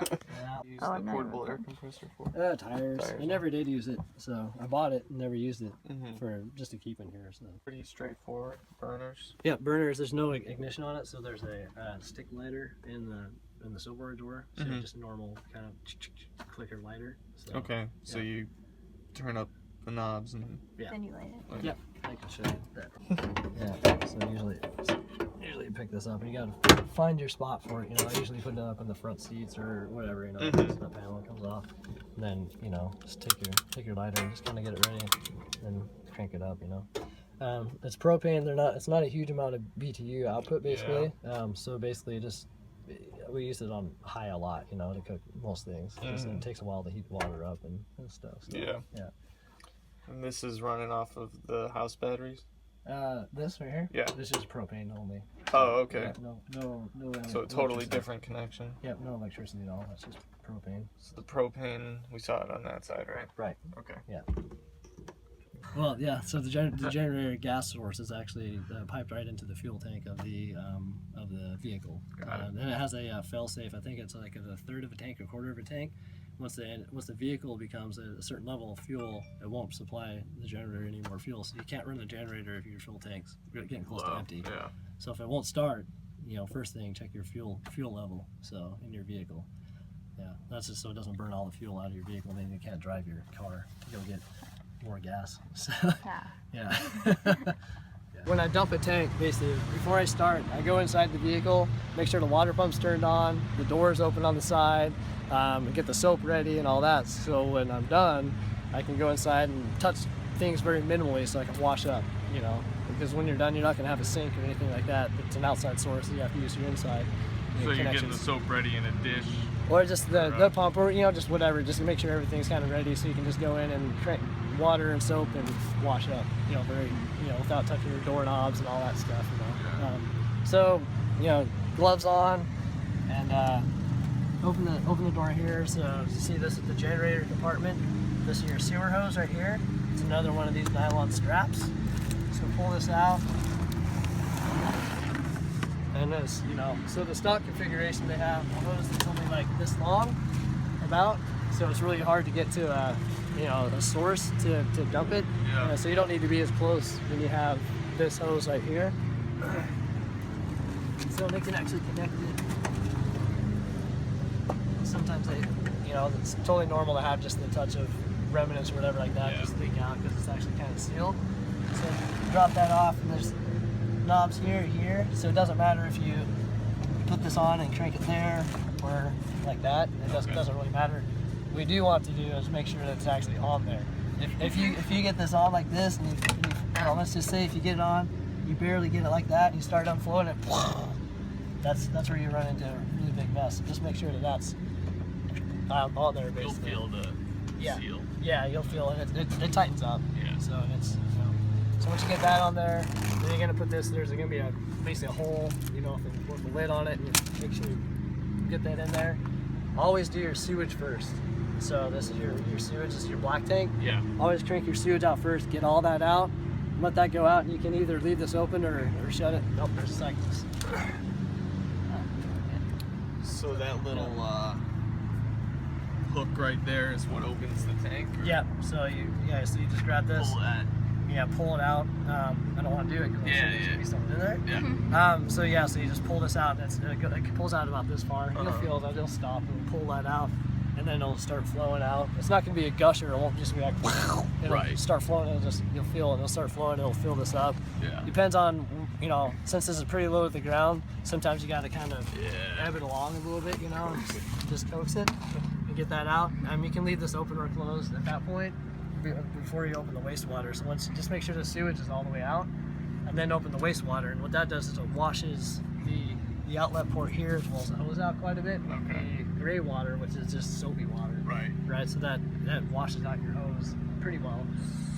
Use Oh, the no. portable air compressor for. Tires. I never did use it, so I bought it and never used it for just to keep in here. So. Pretty straightforward. Burners. Yeah, burners. There's no ignition on it, so there's a stick lighter in the silverware door. So just a normal kind of clicker lighter. So, Okay, so you turn up the knobs and Yeah. Then you light it. Yep, I can show you that. Yeah, so usually you pick this up and you gotta find your spot for it. You know, I usually put it up in the front seats or whatever. You know, so the panel comes off. And then just take your lighter and just kind of get it ready, and crank it up. You know, it's propane. It's not a huge amount of BTU output basically. So basically we use it on high a lot. You know, to cook most things. It takes a while to heat water up and stuff. So, Yeah. Yeah. And this is running off of the house batteries? This right here? Yeah. This is propane only. Oh, okay. Yeah, no. So a totally electricity. different connection. Yep, no electricity at all. That's just propane. So the propane, we saw it on that side, right? Right. Okay. Yeah. Well, yeah. So the generator gas source is actually piped right into the fuel tank of the vehicle, and it has a fail-safe. I think it's like a third of a tank, a quarter of a tank. Once the vehicle becomes a certain level of fuel, it won't supply the generator any more fuel. So you can't run the generator if your fuel tank's getting close to empty. Yeah. So if it won't start, first thing, check your fuel level. So in your vehicle, yeah, that's just so it doesn't burn all the fuel out of your vehicle. Then you can't drive your car to go get more gas. So Yeah. yeah. When I dump a tank, basically, before I start, I go inside the vehicle, make sure the water pump's turned on, the door's open on the side, get the soap ready and all that. So when I'm done, I can go inside and touch things very minimally so I can wash up, because when you're done, you're not going to have a sink or anything like that. It's an outside source, so you have to use your inside. So you're getting the soap ready in a dish? Or just the pump, or just whatever, just to make sure everything's kind of ready, so you can just go in and crank water and soap and wash up, very, without touching your doorknobs and all that stuff, So, gloves on, and open the door here. So you see this is the generator compartment. This is your sewer hose right here. It's another one of these nylon straps. So pull this out. And this, so the stock configuration they have a hose that's only like this long, about. So it's really hard to get to a source to dump it. Yeah. So you don't need to be as close when you have this hose right here. So they can actually connect it. Sometimes it's totally normal to have just the touch of remnants or whatever like that just leak out because it's actually kind of sealed. So you drop that off, and there's knobs here, so it doesn't matter if you put this on and crank it there or like that. It doesn't really matter. What we do want to do is make sure that it's actually on there. If you get this on like this, and let's just say if you get it on, you barely get it like that, and you start unflowing it, that's where you run into a really big mess. So just make sure that that's on there basically. You'll feel the seal. Yeah, you'll feel it. It tightens up. Yeah. So it's so once you get that on there, then you're gonna put this. There's gonna be basically a hole, with a lid on it, and you make sure you get that in there. Always do your sewage first. So this is your sewage. This is your black tank. Yeah. Always crank your sewage out first. Get all that out. Let that go out, and you can either leave this open or shut it. Nope, there's seconds. So that little hook right there is what opens the tank? Or Yeah. So you just grab this. pull that? Yeah, pull it out. I don't want to do it because Yeah, there's gonna be something in there. Yeah. So you just pull this out. It pulls out about this far. You'll feel that it'll stop and pull that out, and then it'll start flowing out. It's not gonna be a gusher. It won't just be like it'll Right. start flowing. You'll feel it. It'll start flowing. It'll fill this up. Yeah. Depends on since this is pretty low to the ground. Sometimes you got to kind of Yeah. ebb it along a little bit. And just coax it and get that out. You can leave this open or closed at that point before you open the wastewater. So just make sure the sewage is all the way out. and then open the wastewater. And what that does is it washes the outlet port here as well as the hose out quite a bit. Okay. The gray water, which is just soapy water. Right. So that washes out your hose pretty well.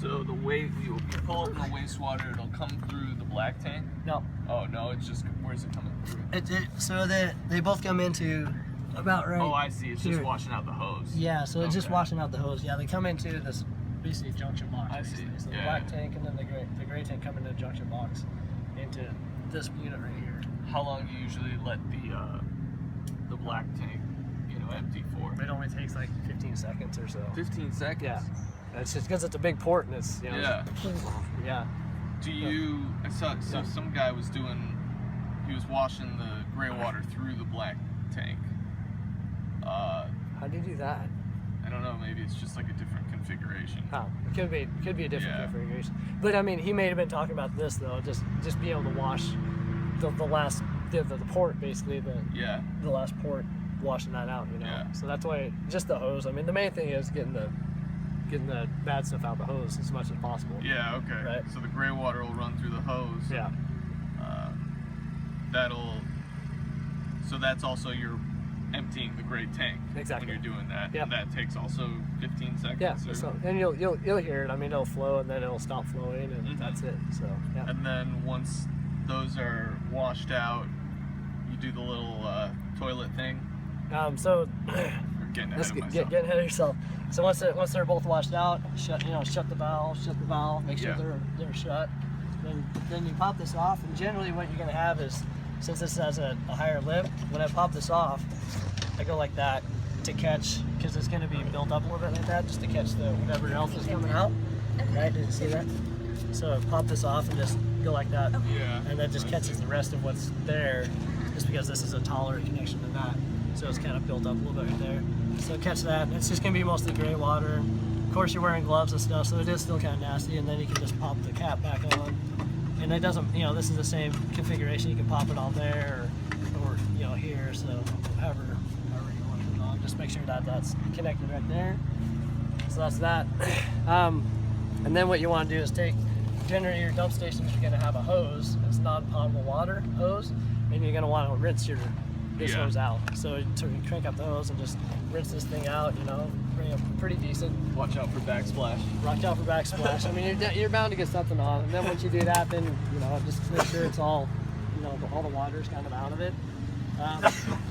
So the way you pull up the wastewater, it'll come through the black tank? No. Oh no, it's just, where's it coming through? So they both come into about right. Oh, I see. It's here. just washing out the hose. Yeah, so it's just washing out the hose. Yeah, they come into this basically junction box. I see. So the Yeah. black tank and then the gray tank come into the junction box into this unit right here. How long do you usually let the black tank, empty for? It only takes like 15 seconds or so. 15 seconds? Yeah. It's just because it's a big port and it's, Yeah. Yeah. Do you, I saw, so some guy was he was washing the gray water through the black tank. How do you do that? I don't know, maybe it's just like a different configuration. Oh, it could be a different Yeah. configuration. But I mean, he may have been talking about this though, just being able to wash the last the port basically Yeah. the last port, washing that out, Yeah. So that's why just the hose. I mean, the main thing is getting the bad stuff out the hose as much as possible. Yeah, okay. Right. So the gray water will run through the hose. Yeah. So that's also you're emptying the gray tank. Exactly. When you're doing that. Yep. And that takes also 15 seconds. Yeah. or- So, and you'll hear it. I mean, it'll flow and then it'll stop flowing and that's it. So yeah. And then once those are washed out, you do the little toilet thing. So Or getting ahead let's of get myself. ahead of yourself. So once they're both washed out, shut the valve, make sure Yeah. they're shut. Then you pop this off, and generally what you're gonna have is, since this has a higher lip, when I pop this off, I go like that to catch, because it's gonna be built up a little bit like that, just to catch the whatever else is coming out. Right? Did you see that? So I pop this off and just go like that, Yeah. and that just catches the rest of what's there, just because this is a taller connection than that. So it's kind of built up a little bit right there. So catch that. It's just gonna be mostly gray water. Of course, you're wearing gloves and stuff, so it is still kind of nasty. And then you can just pop the cap back on. And it doesn't, this is the same configuration. You can pop it on there or here. So however you want to put it on, just make sure that that's connected right there. So that's that. And then what you want to do is generally your dump stations are going to have a hose. It's non-potable water hose, and you're going to want to rinse this hose out. So to crank up the hose and just rinse this thing out, bring it pretty decent. Watch out for backsplash. Watch out for backsplash. I mean, you're bound to get something on, and then once you do that, then just make sure it's all, all the water's kind of out of it.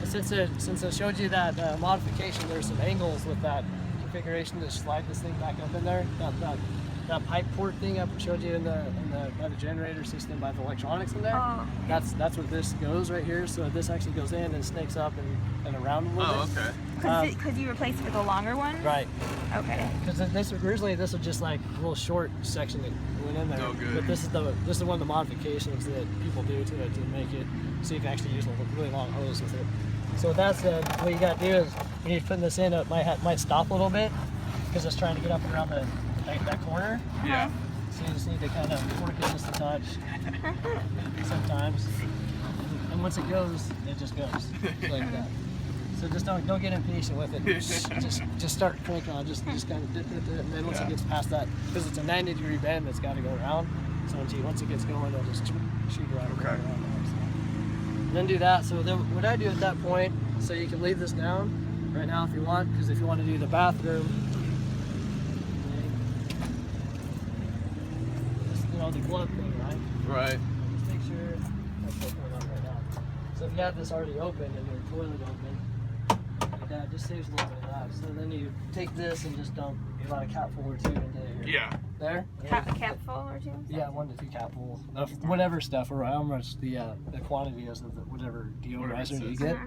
Since I showed you that modification, there's some angles with that configuration to slide this thing back up in there. That pipe port thing I showed you by the generator system, by the electronics in there. Oh. That's where this goes right here. So this actually goes in and snakes up and around a little bit. Okay. Because you replaced it with a longer one? Right. Okay. Because originally this was just like a little short section that went in there. Oh, good. But this is one of the modifications that people do to make it so you can actually use a really long hose with it. So with that said, what you got to do is when you're putting this in, it might stop a little bit because it's trying to get up and around that corner. Yeah. So you just need to kind of work it just a touch sometimes. And once it goes, it just goes like that. So just don't get impatient with it. Just start cranking on. Just kind of dip, and then once it gets past that, because it's a 90-degree bend, it's got to go around. So once it gets going, it'll just shoot right around there. So. Then do that. So then what I do at that point, so you can leave this down right now if you want, because if you want to do the bathroom, the glove thing, right? Right. Just make sure that's open up right now. So if you have this already open and your toilet open, like that, just saves a little bit of that. So then you take this and just dump about a capful or two into here. Yeah. There? A capful or two? Yeah, 1 to 2 capfuls of whatever stuff, or how much the quantity is of whatever deodorizer you get.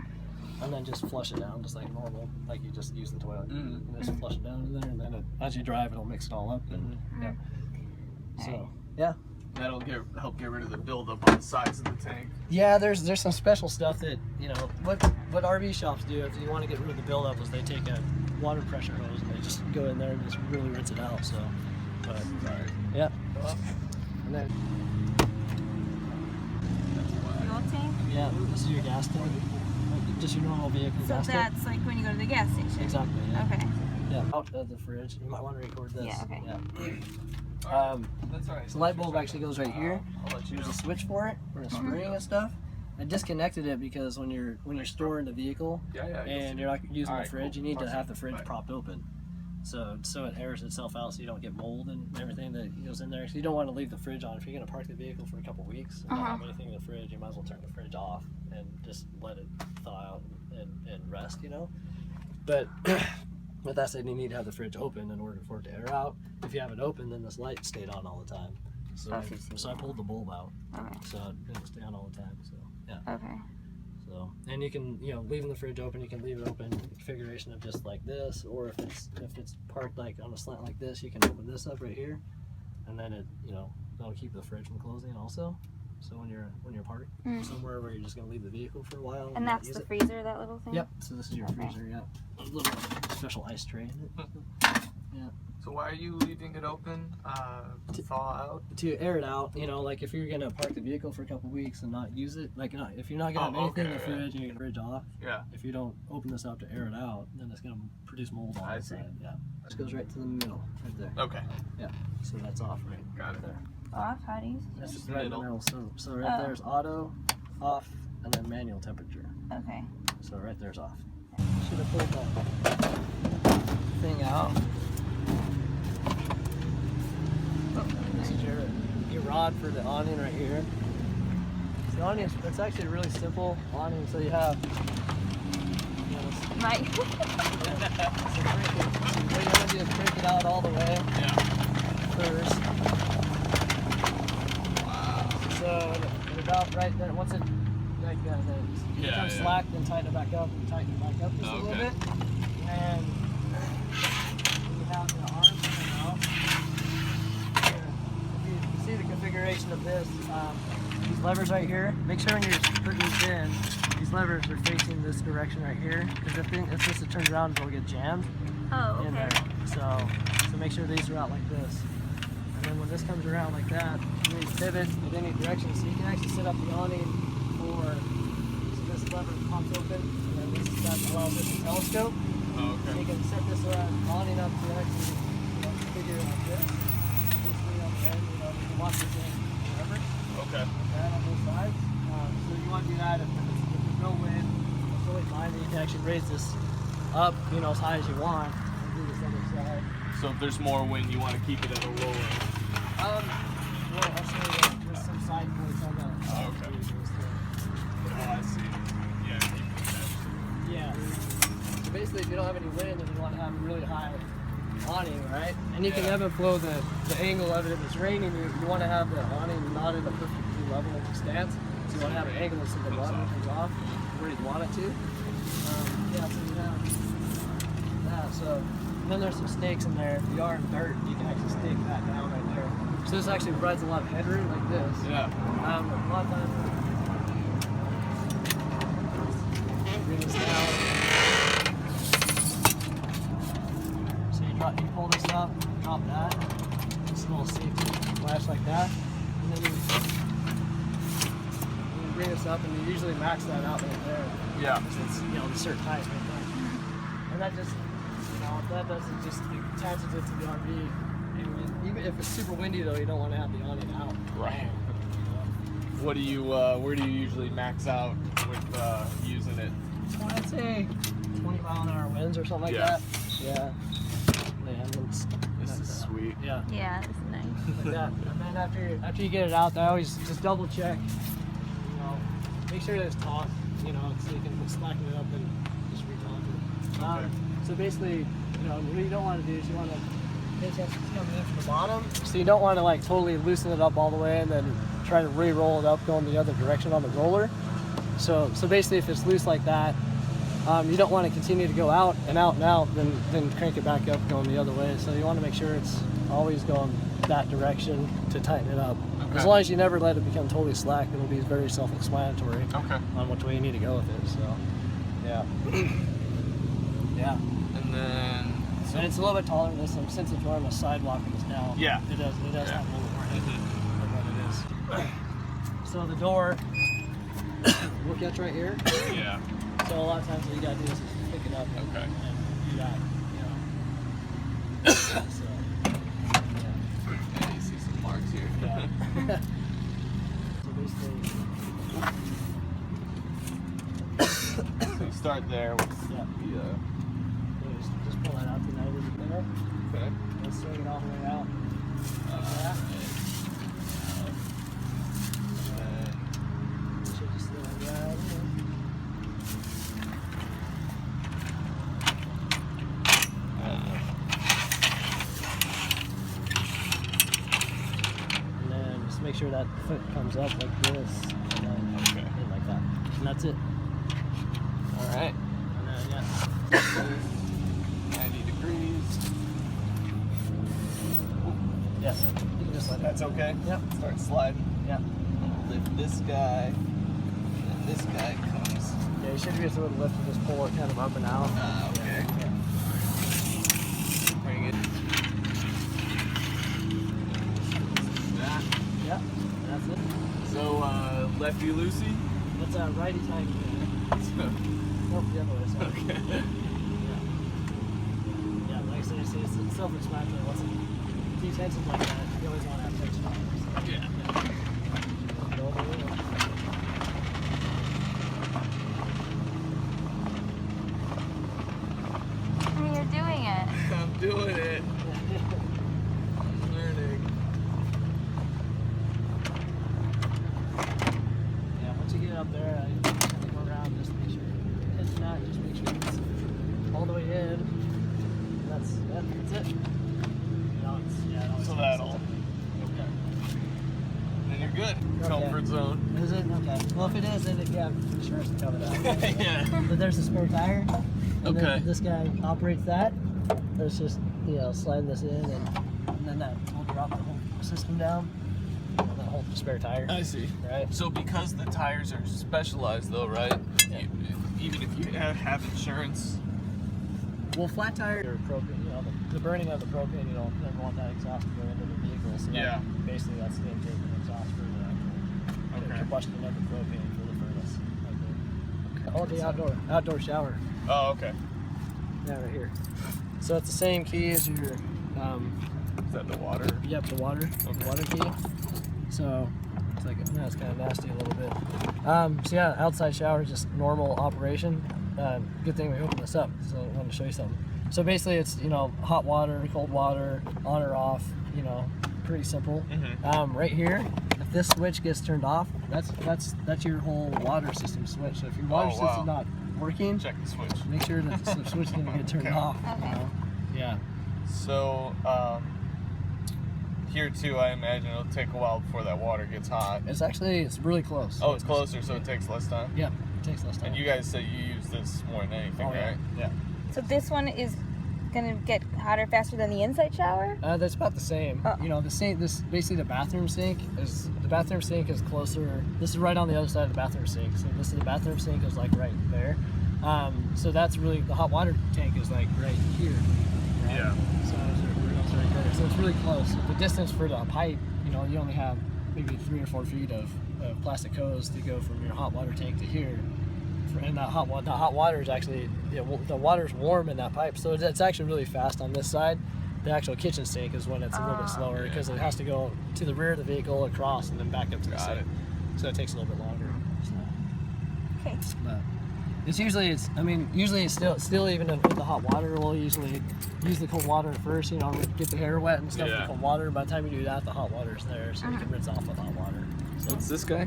And then just flush it down just like normal, like you just use the toilet. And just flush it down in there, and then as you drive, it'll mix it all up. And yeah. So, yeah. That'll help get rid of the buildup on the sides of the tank. Yeah, there's some special stuff that, what RV shops do if you want to get rid of the buildup is they take a water pressure hose and they just go in there and just really rinse it out. So, but Right. yeah. And then, Fuel tank? yeah, this is your gas tank. Just your normal vehicle So gas tank. that's like when you go to the gas station? Exactly. Yeah. Okay. Yeah, out of the fridge. You might want to record this. Yeah, okay. Yeah. That's all right. So the light bulb actually goes right here. I'll let you know. There's a switch for it, for the spring and stuff. I disconnected it because when you're storing the vehicle and you're not using the fridge, you need to have the fridge propped open. So it airs itself out so you don't get mold and everything that goes in there. So you don't want to leave the fridge on. If you're going to park the vehicle for a couple weeks and not have anything in the fridge, you might as well turn the fridge off and just let it thaw out and rest, you know. But with that said, you need to have the fridge open in order for it to air out. If you have it open, then this light stayed on all the time. So I pulled the bulb out, so it didn't stay on all the time. So yeah. Okay. So, and you can, leaving the fridge open, you can leave it open configuration of just like this, or if it's parked like on a slant like this, you can open this up right here, and then it, that'll keep the fridge from closing also. So when you're parked somewhere where you're just gonna leave the vehicle for a while. And that's the freezer, that little thing? Yep. So this is your freezer. Yeah. A little special ice tray in it. Yeah. So why are you leaving it open to thaw out? To air it out, like if you're gonna park the vehicle for a couple weeks and not use it, like if you're not gonna have anything in the fridge and you're gonna fridge off, if you don't open this up to air it out, then it's gonna produce mold on the side. Yeah, this goes right to the middle, right there. Okay. Yeah, so that's off right. Got it. There. Off? How do you? That's just right in the middle. So right there's auto, off, and then manual temperature. Okay. So right there's off. Should have pulled that thing out. This is your rod for the awning right here. So the awning, it's actually a really simple awning. So you have, Mike. so what you want to do is crank it out all the way. First. Wow. So at about right there, once it becomes slack, then tighten it back up and tighten it back up just a little bit. And you have the arms coming out. If you see the configuration of this, these levers right here, make sure when you're putting these in, these levers are facing this direction right here, because if this turns around, it'll get jammed in there. So make sure these are out like this. And then when this comes around like that, you need to pivot in any direction, so you can actually set up the awning for, so this lever pops open, and then that allows it to telescope. Oh, okay. So you can set this awning up to actually configure it like this. Basically on the end, you can watch this thing forever. Okay. On both sides. So you want to do that if there's no wind, it's totally fine. Then you can actually raise this up, as high as you want, and do this other side. So if there's more wind, you want to keep it at a lower. Well, I'll show you there's some side points on that. Oh, okay. Oh, I see. Yeah, keep it at. Yeah. So basically, if you don't have any wind and you want to have a really high awning, right? And you can ebb and flow the angle of it. If it's raining, you want to have the awning not in a perfectly level stance. So you want to have an angle so the water comes off where you want it to. Yeah, so you have that. So and then there's some stakes in there. If you are in dirt, you can actually stake that down right there. So this actually provides a lot of headroom like this. Yeah. A lot of times, bring this down. So you pull this up, drop that. Just a little safety latch like that. And then you bring this up and you usually max that out right there. Yeah. It's a certain height right there. And that just, that doesn't just attaches it to the RV. And even if it's super windy though, you don't want to have the awning out. Right. What do you, where do you usually max out with using it? I'd say 20-mile-an-hour winds or something like that. Yeah. This is sweet. Yeah. Yeah, it's nice. Like that. And then after you get it out, I always just double check. Make sure that it's taut. So you can slacken it up and just re-taut it. So basically, what you don't want to do is you want to pay attention to coming in from the bottom. So you don't want to like totally loosen it up all the way and then try to re-roll it up going the other direction on the roller. So basically, if it's loose like that, you don't want to continue to go out and out and out, then crank it back up going the other way. So you want to make sure it's always going that direction to tighten it up. Okay. As long as you never let it become totally slack, it'll be very self-explanatory on which way you need to go with it. So, yeah. Yeah. And then... And it's a little bit taller than this, since it's on a sidewalk and it's down. Yeah. It does have a little bit more head than what it is. So the door will catch right here. Yeah. So a lot of times what you gotta do is just pick it up and do that. So, Yeah, you see some marks here. yeah. So basically, So you start there with yeah. the Just pull that out to 90 there. okay. And swing it all the way out. Like that. And Should just let it right in. And then just make sure that foot comes up like this, and then Okay. in like that. And that's it. all right. And then, yeah. 90 degrees. Yes. You can just let it. That's okay. Yep. Start sliding. Yeah. Lift this guy. And this guy comes. Yeah, you should be able to lift and just pull it kind of up and out. Okay. Yeah. Bring it. That. Yeah. That's it. So lefty loosey. That's a righty tighty. Nope, the other way. Sorry. Okay. Yeah, like I said, it's self-explanatory. Once if you tension like that, you always want to have tension on it. Yeah. Go over there. You're doing it. I'm doing it. I'm learning. Yeah, once you get up there, I go around, just make sure it's not, just make sure it's all the way in. That's it. No, it's, yeah, no, it's So that'll. Okay. Then you're good. Okay. Comfort zone. Is it? Okay. Well, if it is, then yeah, I'm pretty sure it's covered out. Yeah. But there's a spare tire. And Okay. then this guy operates that. Let's just, slide this in, and then that will drop the whole system down. And then hold the spare tire. I see. Right? So because the tires are specialized though, right? Yeah. Even if you have insurance. Well, flat tire or propane, the burning of the propane, you don't never want that exhaust to go into the vehicle. So Yeah. basically that's the intake and exhaust for the actual Okay. combustion of the propane for the furnace. Right there. Oh, the outdoor shower. Oh, okay. Yeah, right here. So it's the same key as your, Is that the water? yep, the water key. So it's like, no, it's kind of nasty a little bit. So yeah, outside shower is just normal operation. Good thing we opened this up, so I wanted to show you something. So basically it's, hot water, cold water, on or off, pretty simple. Mm-hmm. Right here, if this switch gets turned off, that's your whole water system switch. So if your water system's not working, Check the switch. make sure that the switch is gonna get turned Okay. off. Okay. Yeah. So here too, I imagine it'll take a while before that water gets hot. It's really close. Oh, it's closer, so it takes less time. Yeah, it takes less time. And you guys say you use this more than anything, Oh, yeah. right? Yeah. So this one is gonna get hotter faster than the inside shower? That's about the same. Oh. The sink. This basically the bathroom sink is closer. This is right on the other side of the bathroom sink. So this is the bathroom sink is like right there. So that's really the hot water tank is like right here. Right? Yeah. So it's right there. So it's really close. The distance for the pipe, you only have maybe 3 or 4 feet of plastic hose to go from your hot water tank to here. And the hot water is actually, the water's warm in that pipe, so it's actually really fast on this side. The actual kitchen sink is when it's a little bit slower because it has to go to the rear of the vehicle, across, and then back up to the Got sink. it. So it takes a little bit longer. So, Okay. but usually it's still even with the hot water, we'll usually use the cold water first. Get the hair wet and stuff with Yeah. the cold water. By the time you do that, the hot water's there, so you can rinse off with hot water. So What's this guy?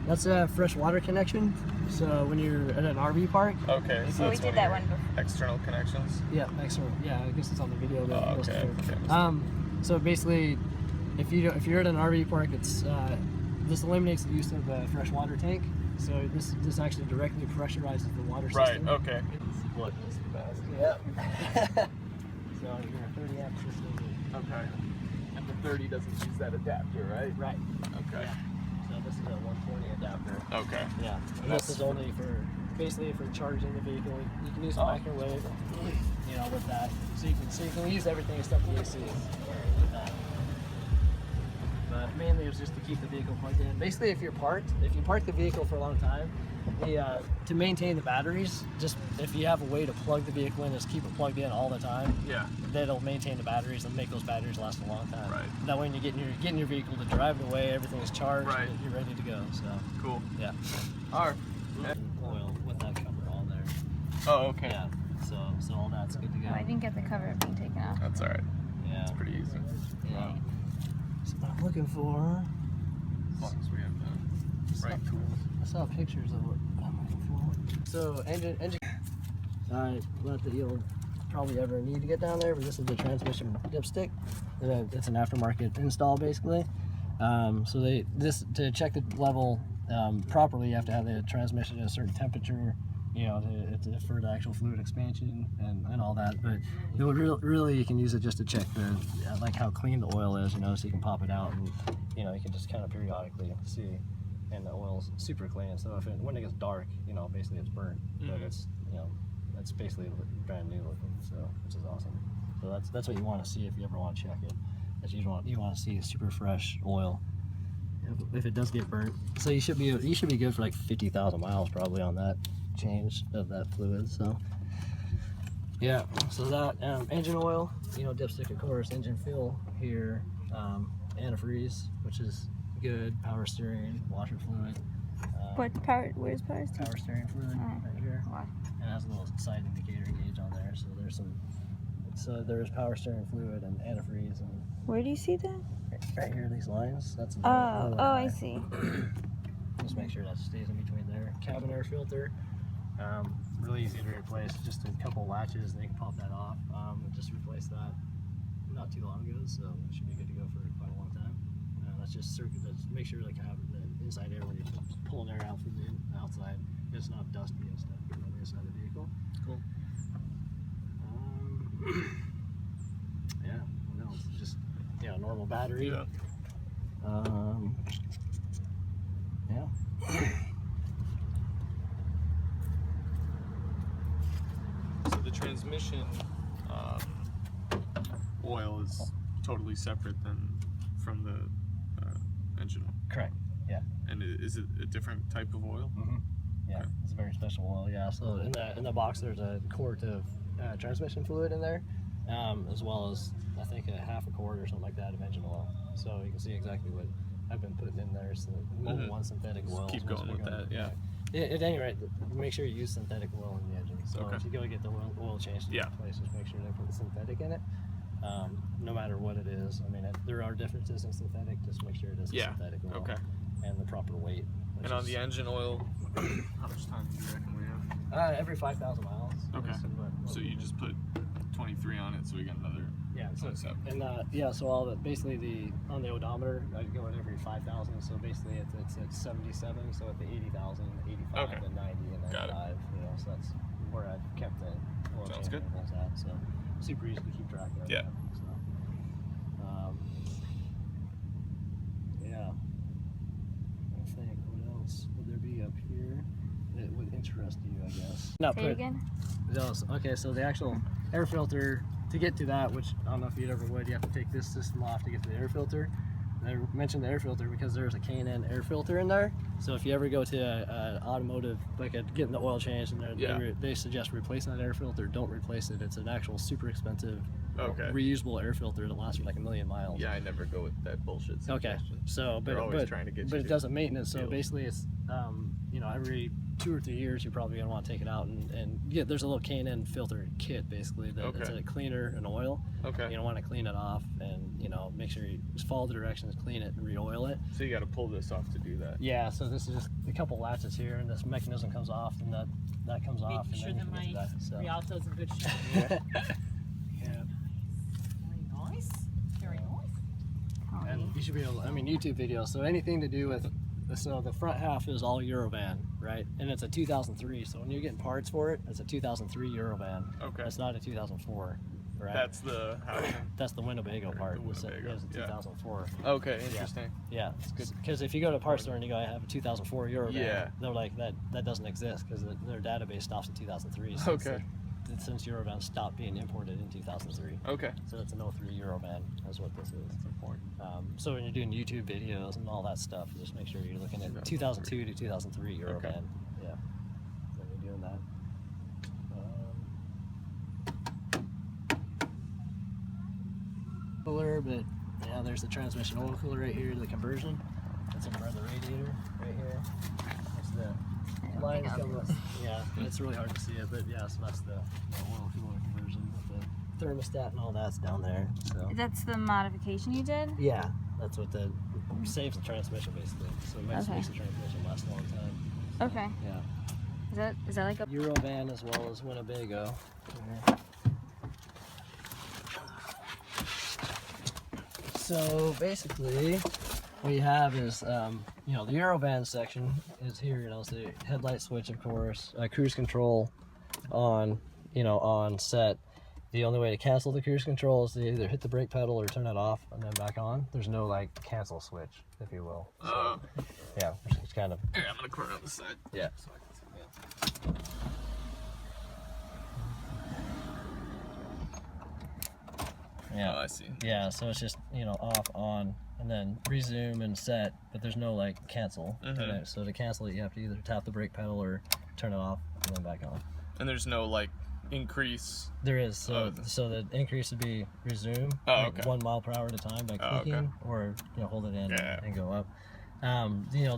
that's a fresh water connection. So when you're at an RV park, Okay. So we that's did of that your one before. External connections. yeah, I guess it's on the video. But Oh, it goes okay. through. Okay. So basically, if you're at an RV park, it's this eliminates the use of the fresh water tank. So this actually directly pressurizes the water Right. system. Okay. What is fast? Yep. So you're a 30 amp system. Okay. And the 30 doesn't use that adapter, right? Right. Okay. Yeah. So this is a 120 adapter. Okay. Yeah. And this is only for basically for charging the vehicle. You can use a Oh. microwave, with that. So you can use everything except the AC with that. but mainly it's just to keep the vehicle plugged in. Basically, if you park the vehicle for a long time, to maintain the batteries, just if you have a way to plug the vehicle in, just keep it plugged in all the time. Yeah. That'll maintain the batteries and make those batteries last a long time. Right. That way, when you get in your vehicle to drive it away, everything's charged. Right. You're ready to go. So. Cool. Yeah. All right. Oil with that cover on there. Oh, okay. Yeah. So all that's good to go. Oh, I didn't get the cover being taken off. That's all right. Yeah. It's pretty easy. Yeah. So what I'm looking for. As long as we have the right tools. I saw pictures of what I'm looking for. So engine. Not that you'll probably ever need to get down there, but this is the transmission dipstick. It's an aftermarket install basically. So to check the level properly, you have to have the transmission at a certain temperature, you know, for the actual fluid expansion and all that. But it would really you can use it just to check like how clean the oil is, you know, so you can pop it out and you know you can just kind of periodically see. And the oil's super clean, so when it gets dark, you know, basically it's burnt, but it's, you know, it's basically brand new looking, so which is awesome. So that's what you want to see if you ever want to check it. Is you want to see super fresh oil if it does get burnt. So you should be good for like 50,000 miles probably on that change of that fluid. So yeah, so that engine oil, you know, dipstick of course, engine fuel here, antifreeze, which is good, power steering, washer fluid. Where's power steering? Power steering fluid right here. Wow. And it has a little side indicator gauge on there, so there's power steering fluid and antifreeze and Where do you see that? right here these lines. That's I see. Just make sure that stays in between there. Cabin air filter, really easy to replace. Just a couple latches, and you can pop that off. And just replace that not too long ago, so it should be good to go for quite a long time. Let's just make sure like have the inside air when you're pulling air out from the outside, it's not dusty and stuff on the inside of the vehicle. Cool. Yeah. What else? Just normal battery. Yeah. Yeah. So the transmission oil is totally separate from the engine oil. Correct. Yeah. And is it a different type of oil? Mm-hmm. Yeah, Okay. It's a very special oil. Yeah. So in the box there's a quart of transmission fluid in there, as well as I think a half a quart or something like that of engine oil. So you can see exactly what I've been putting in there. So one synthetic oil. Keep going with that. Yeah. At any rate, make sure you use synthetic oil in the engine. So Okay. if you go get the oil change to different places, make sure they put the synthetic in it. No matter what it is. I mean, there are differences in synthetic. Just make sure it is synthetic oil. Okay. And the proper weight. And on the engine oil, how much time do you reckon we have? Every 5,000 miles. Okay. What So you just put 23 on it, so we got another. Yeah, so 27. and so all the basically on the odometer I go at every 5,000. So basically it's at 77. So at the 80,000, 85, Okay. and 90, and then Got it. 5. You know, so that's where I've kept the oil Sounds change good. intervals at. So super easy to keep track of. Yeah. So, yeah. I think what else would there be up here that would interest you? I guess. Say it again. Okay, so the actual air filter, to get to that, which I don't know if you'd ever would, you have to take this system off to get to the air filter. And I mentioned the air filter because there's a K&N air filter in there. So if you ever go to an automotive, like getting the oil changed, and they suggest replacing that air filter, don't replace it. It's an actual super expensive reusable air filter that lasts for like 1,000,000 miles. Yeah, I never go with that bullshit. Okay, so They're always trying to get you but it to does a maintenance. So deals. basically, it's every 2 or 3 years you're probably gonna want to take it out and there's a little K&N filter kit basically that's a cleaner and oil. Okay. You don't want to clean it off and make sure you just follow the directions, clean it, and re-oil it. So you got to pull this off to do that. Yeah. So this is just a couple latches here, and this mechanism comes off, and that comes off, Making sure and that then you my can get to that. So. Rialta's in good shape. Yeah. Very nice. Very nice. And you should be able. YouTube videos. So anything to do with. So the front half is all Eurovan, right? And it's a 2003. So when you're getting parts for it, it's a 2003 Eurovan. Okay. It's not a 2004, right? That's the housing. That's the Winnebago part. The Winnebago, It's a 2004. Okay, interesting. Yeah, it's good because if you go to a parts store and you go, I have a 2004 Eurovan. Yeah. They're like that doesn't exist because their database stops at 2003. So Okay. since Eurovan stopped being imported in 2003. Okay. So it's an 03 Eurovan, is what this is. So when you're doing YouTube videos and all that stuff, just make sure you're looking at 2002 to 2003 Eurovan. Okay. Yeah. So you're doing that. Cooler, but yeah, there's the transmission oil cooler right here, the conversion. That's in front of the radiator right here. That's the line coming up. Yeah, it's really hard to see it, but yeah, so that's the oil cooler conversion with the thermostat and all that's down there. So That's the modification you did? yeah, that's what saves the transmission basically. So it makes the transmission last a long time. Okay. Yeah. Is that like a Eurovan as well as Winnebago. So basically, what you have is, you know, the Eurovan section is here. You know, so the headlight switch, of course, cruise control on, you know, on set. The only way to cancel the cruise control is to either hit the brake pedal or turn it off and then back on. There's no like cancel switch, if you will. So, yeah, it's kind of. Here, I'm gonna corner on the side. Yeah. So I can see that. Yeah. Oh, I see. Yeah, so it's just, you know, off, on, and then resume and set, but there's no like cancel. Mhm. So to cancel it, you have to either tap the brake pedal or turn it off and then back on. And there's no like increase. There is. So the increase would be resume, Oh, like okay. 1 mile per hour at a time by Oh, clicking, okay. or you know, hold it in Yeah. and go up. You know,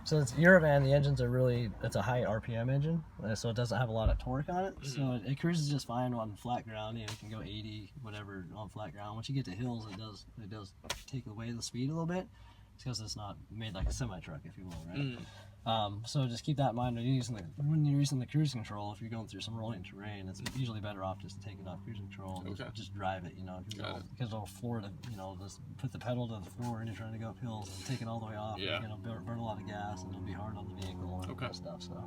so it's Eurovan. The engines are really, it's a high RPM engine, so it doesn't have a lot of torque on it. So it cruises just fine on flat ground. You know, it can go 80, whatever on flat ground. Once you get to hills, it does take away the speed a little bit. It's because it's not made like a semi truck, if you will, right? So just keep that in mind when you're using the cruise control. If you're going through some rolling terrain, it's usually better off just to take it off cruise control and just drive it. You know, because it'll floor to, you know, just put the pedal to the floor and you're trying to go up hills and take it all the way off. Yeah. And, you know, burn a lot of gas and it'll be hard on the vehicle and all that stuff. So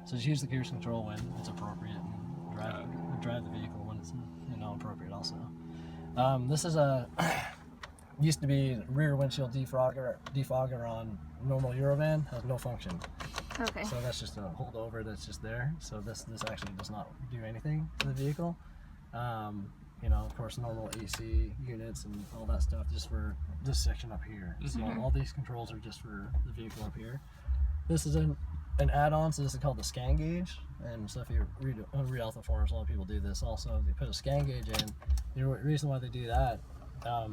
just use the cruise control when it's appropriate and drive the vehicle when it's, you know, appropriate also. This is a used to be rear windshield defogger on normal Eurovan, has no function. Okay. So that's just a holdover that's just there. So this actually does not do anything to the vehicle. You know, of course, normal AC units and all that stuff just for this section up here. So all these controls are just for the vehicle up here. This is an add-on, so this is called the scan gauge. And so if you read on Rialta forums, a lot of people do this also. They put a scan gauge in. The reason why they do that, there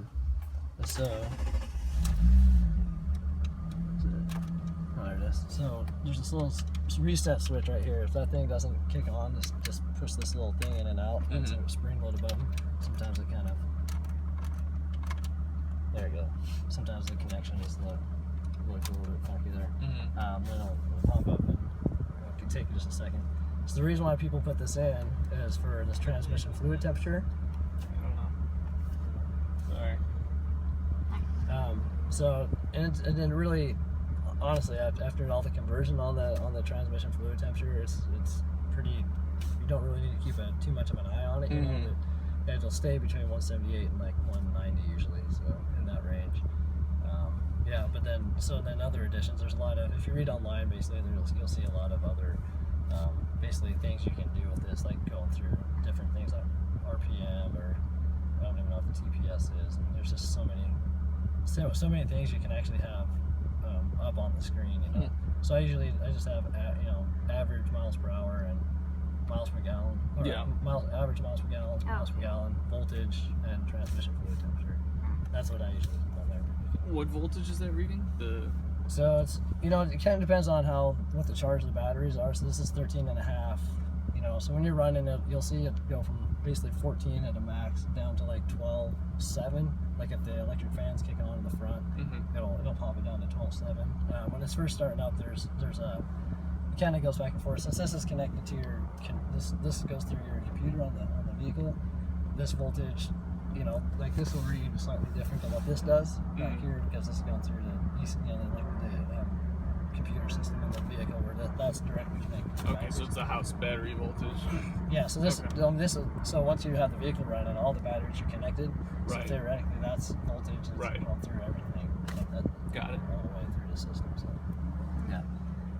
it is. So there's this little reset switch right here. If that thing doesn't kick on, just push this little thing in and out. It's a spring-loaded button. Sometimes it kind of, there you go. Sometimes the connection is a little bit funky there. Then it'll pump up, and it can take just a second. So the reason why people put this in is for this transmission fluid temperature. I don't know. Sorry. So and then really, honestly, after all the conversion on the transmission fluid temperature, it's pretty. You don't really need to keep too much of an eye on it. You know, it'll stay between 178 and like 190 usually, so in that range. Yeah, but then other additions. There's a lot of, if you read online, basically you'll see a lot of other basically things you can do with this, like going through different things like RPM, or I don't even know what the TPS is. And there's just so many things you can actually have up on the screen, you know. So I just have you know, average miles per hour and miles per gallon, or average miles per gallon, miles per gallon, voltage, and transmission fluid temperature. That's what I usually do on there. What voltage is that reading? So it's, you know, it kind of depends on what the charge of the batteries are. So this is 13.5. You know, so when you're running it, you'll see it go from basically 14 at a max down to like 12.7. Like if the electric fan's kicking on in the front, it'll pop it down to 12.7. When it's first starting out, there's a, it kind of goes back and forth. Since this is connected to your, this goes through your computer on the vehicle. This voltage, you know, like this will read slightly different than what this does back here, because this is going through the computer system in the vehicle, where that's directly connected to the Okay, so it's the house battery voltage. Yeah, so so once you have the vehicle running, all the batteries are connected. So Right. theoretically, that's voltage that's going through everything. Like that, Got it. all the way through the system. So yeah,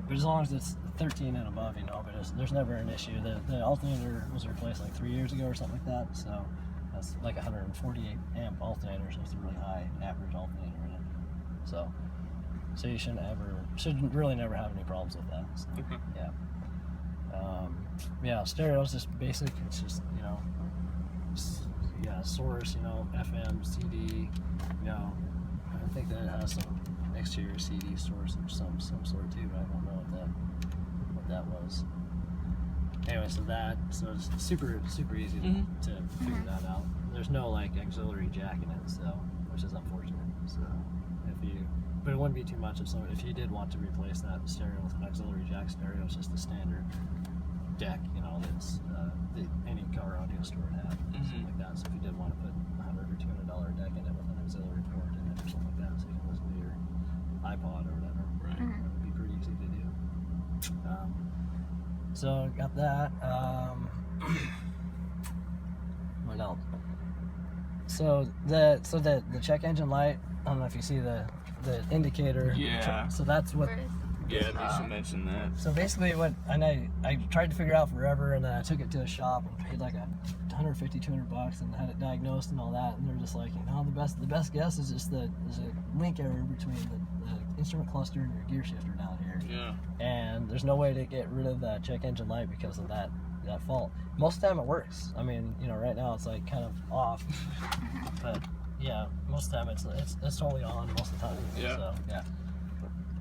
but as long as it's 13 and above, you know, but there's never an issue. The alternator was replaced like 3 years ago or something like that, so that's like 148 amp alternator, so it's a really high average alternator in it. So you should really never have any problems with that. So, yeah. Yeah, stereo is just basic. It's just, you know, source, you know, FM, CD, you know. I think that it has some exterior CD source of some sort too, but I don't know what that was. Anyway, so it's super easy to figure that out. There's no like auxiliary jack in it, so which is unfortunate. So but it wouldn't be too much if you did want to replace that stereo with an auxiliary jack stereo. It's just a standard deck, you know, that's any car audio store would have, something like that. So if you did want to put $100 or $200 deck in it with an auxiliary port in it or something like that, so you can listen to your iPod or whatever, right? That would be pretty easy to do. So got that. What else? So the check engine light. I don't know if you see the indicator. Yeah. So that's what. Yeah, they should mention that. So basically, I tried to figure out forever, and then I took it to a shop and paid like $150-200 and had it diagnosed and all that. And they're just like, you know, the best guess is just there's a link error between the instrument cluster and your gear shifter down here. Yeah. And there's no way to get rid of that check engine light because of that fault. Most of the time it works. I mean, you know, right now it's like kind of off, but yeah, most of the time it's totally on most of the time. Yeah. So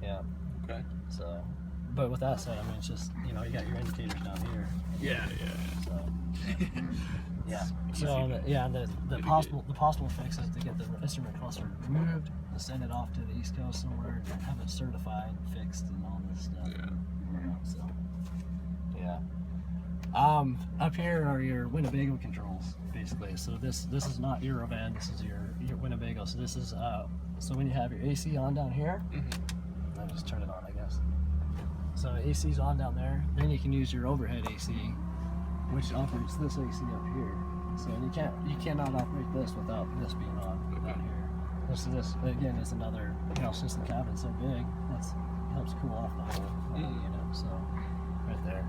yeah. Okay. So, but with that said, I mean, it's just, you know, you got your indicators down here. Yeah. So, yeah. So, the possible fix is to get the instrument cluster removed, and send it off to the East Coast somewhere, and have it certified, fixed, and all this stuff. Yeah. So, yeah. Up here are your Winnebago controls, basically. So this is not Eurovan. This is your Winnebago. So this is so when you have your AC on down here. I'll just turn it on, I guess. So AC's on down there. Then you can use your overhead AC, which operates this AC up here. So you cannot operate this without this being on down here. This again is another, you know, since the cabin's so big, it helps cool off the whole unit. So right there,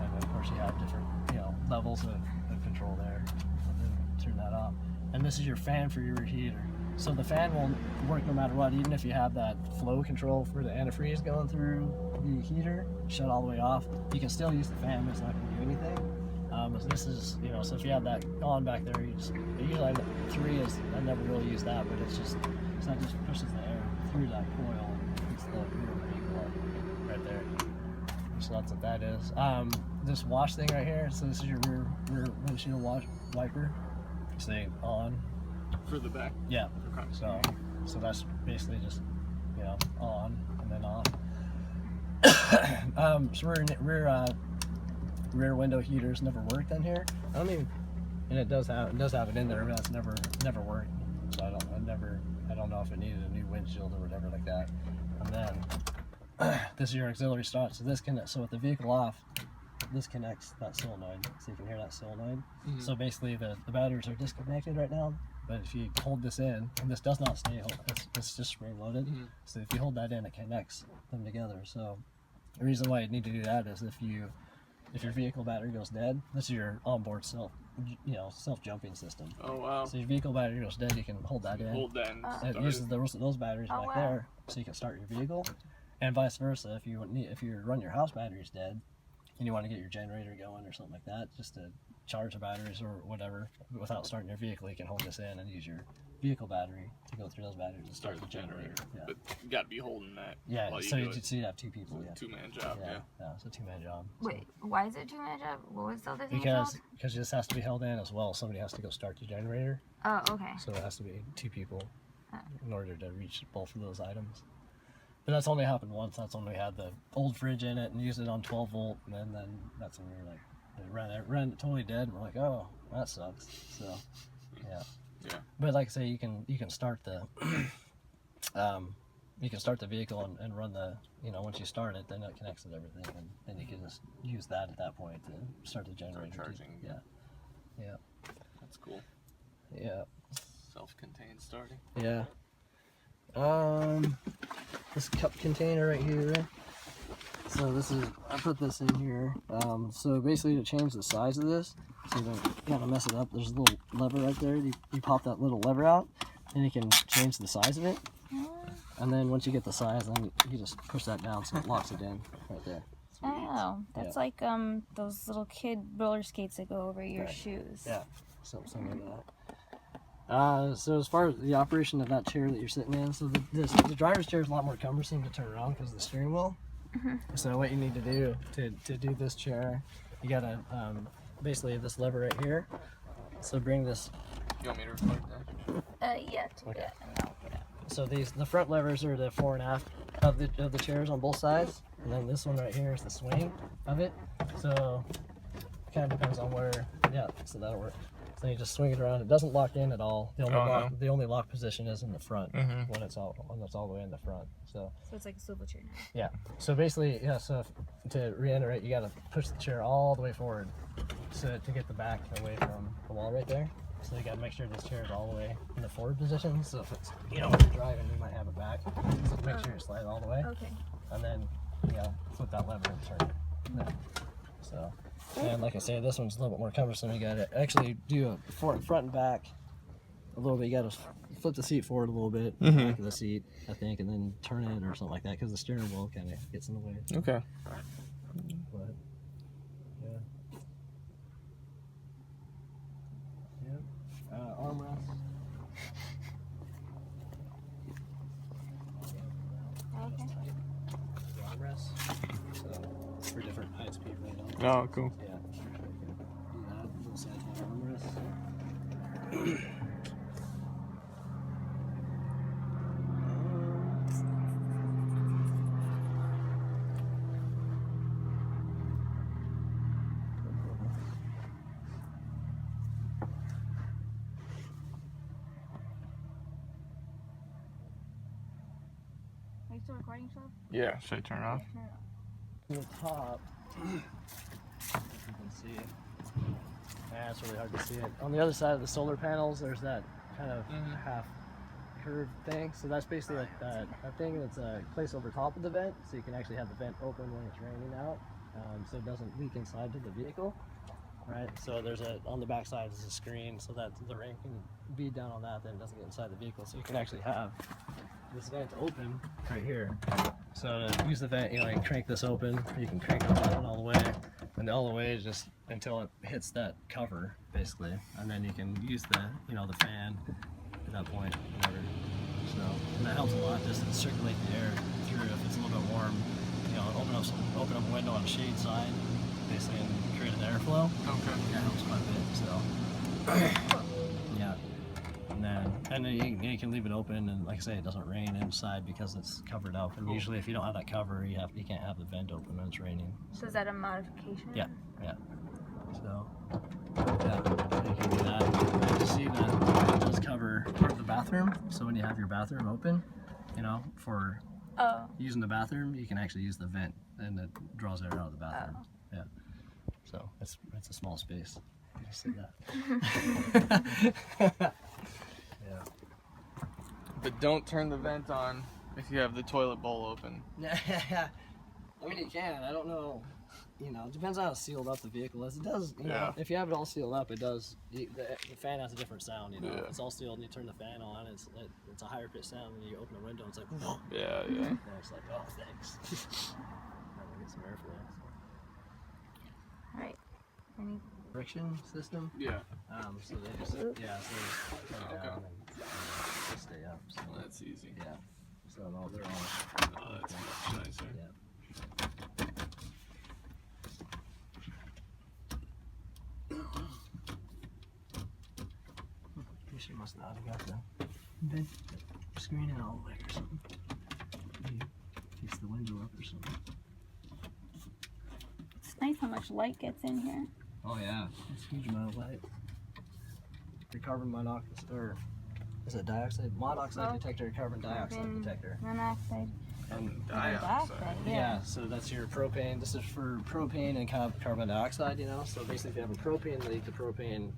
and then of course you have different, you know, levels of control there. And then turn that off. And this is your fan for your reheater. So the fan will work no matter what, even if you have that flow control for the antifreeze going through the heater, shut all the way off. You can still use the fan, but it's not going to do anything. This is, you know, so if you have that on back there, usually 3 is, I never really use that, but it's just pushes the air through that coil and keeps the rear vehicle up right there. So that's what that is. This wash thing right here, so this is your rear windshield wiper. Say on. For the back? Yeah. Okay. So that's basically just, you know, on and then off. So rear window heaters never worked in here. I don't even, and it does have it in there, but that's never worked. So I don't know if it needed a new windshield or whatever like that. And then this is your auxiliary start. So so with the vehicle off, this connects that solenoid, so you can hear that solenoid. So basically the batteries are disconnected right now, but if you hold this in, and this does not stay, it's just spring loaded, so if you hold that in, it connects them together. So the reason why you need to do that is if your vehicle battery goes dead, this is your onboard self-jumping system. Oh wow. So your vehicle battery goes dead, you can hold that in. Hold that and It uses those batteries back there, so you can start your vehicle, and vice versa. If you run your house batteries dead, and you want to get your generator going or something like that, just to charge the batteries or whatever, without starting your vehicle, you can hold this in and use your vehicle battery to go through those batteries and start the generator. Yeah. But you got to be holding that. Yeah. While So you you have 2 people. Yeah. 2-man job. Yeah. Yeah. It's a 2-man job. Wait, why is it 2-man job? What was the other thing called? Because this has to be held in as well. Somebody has to go start the generator. Oh, okay. So it has to be 2 people in order to reach both of those items. But that's only happened once. That's when we had the old fridge in it and used it on 12 volt, and then that's when we were like, it ran totally dead. And we're like, oh, that sucks. So, yeah. Yeah. But like I say, you can start the vehicle and run the, you know, once you start it, then it connects with everything, and then you can just use that at that point to start the generator. Start charging. Yeah. Yeah. That's cool. Yeah. Self-contained starting. Yeah. This cup container right here, So this is, I put this in here. So basically to change the size of this, so you don't gotta mess it up, there's a little lever right there. You pop that little lever out, and you can change the size of it. And then once you get the size, then you just push that down so it locks it in right there. Oh, that's Yeah. like those little kid roller skates that go over your shoes. Yeah, something like that. So as far as the operation of that chair that you're sitting in, so the driver's chair is a lot more cumbersome to turn around because of the steering wheel. So what you need to do to do this chair, you gotta basically this lever right here. So bring this. You want me to record that? Yeah. Okay. So the front levers are the 4 1/2 of the chairs on both sides, and then this one right here is the swing of it. So it kind of depends on where. Yeah, so that'll work. So you just swing it around. It doesn't lock in at all. The only lock position is in the front when it's all the way in the front. So it's like a swivel chair now. yeah. So basically, yeah. So to reiterate, you gotta push the chair all the way forward, so to get the back away from the wall right there. So you gotta make sure this chair is all the way in the forward position. So if it's, when you're driving, you might have it back. So make sure you slide it all the way, Okay. and then flip that lever and turn it. Yeah. So, and like I say, this one's a little bit more cumbersome. You gotta actually do a front and back a little bit. You gotta flip the seat forward a little bit, back of the seat, I think, and then turn it or something like that, because the steering wheel kind of gets in the way. Okay. But yeah. Yep. Armrest. Okay. Armrest. So for different heights, people right now. Oh, cool. Yeah. Do that. Little side armrest. Are you still recording, Sean? Yeah. Should I turn it off? On the top, if you can see it. Yeah, it's really hard to see it. On the other side of the solar panels, there's that kind of half curved thing. So that's basically like a thing that's placed over top of the vent, so you can actually have the vent open when it's raining out, so it doesn't leak inside to the vehicle. Right. So there's on the back side is a screen, so that the rain can bead down on that, then it doesn't get inside the vehicle. So you can actually have this vent open right here. So to use the vent, you can crank this open. You can crank the button all the way, and all the way just until it hits that cover, basically, and then you can use the the fan at that point, whatever. So and that helps a lot just to circulate the air through if it's a little bit warm. Open up a window on the shade side, basically, and create an airflow. Okay. That helps quite a bit. So yeah. And then you can leave it open, and like I say, it doesn't rain inside because it's covered up. And usually, if you don't have that cover, you can't have the vent open when it's raining. So is that a modification? Yeah. So you can do that. And you see that it does cover part of the bathroom. So when you have your bathroom open, for using the bathroom, you can actually use the vent, and it draws air out of the bathroom. Yeah. So it's a small space. You can see that. Yeah. But don't turn the vent on if you have the toilet bowl open. Yeah. I mean, you can. I don't know. It depends on how sealed up the vehicle is. It does. If you have it all sealed up, it does. The fan has a different sound. If it's all sealed and you turn the fan on, it's a higher pitched sound. When you open the window, it's like, whoa. Yeah. And it's like, oh, thanks. And we get some airflow. All right. Any Friction system. Yeah. So they just so they come down and they stay up. So That's easy. yeah. So they're all. Oh, that's much nicer. Yeah. She must not have got the vent screening all the way or something. Maybe fix the window up or something. It's nice how much light gets in here. Oh yeah, it's a huge amount of light. Your carbon monoxide, or is it dioxide? Monoxide detector, carbon dioxide detector. Monoxide. And Dioxide. yeah, so that's your propane. This is for propane and carbon dioxide, So basically, if you have a propane leak, the propane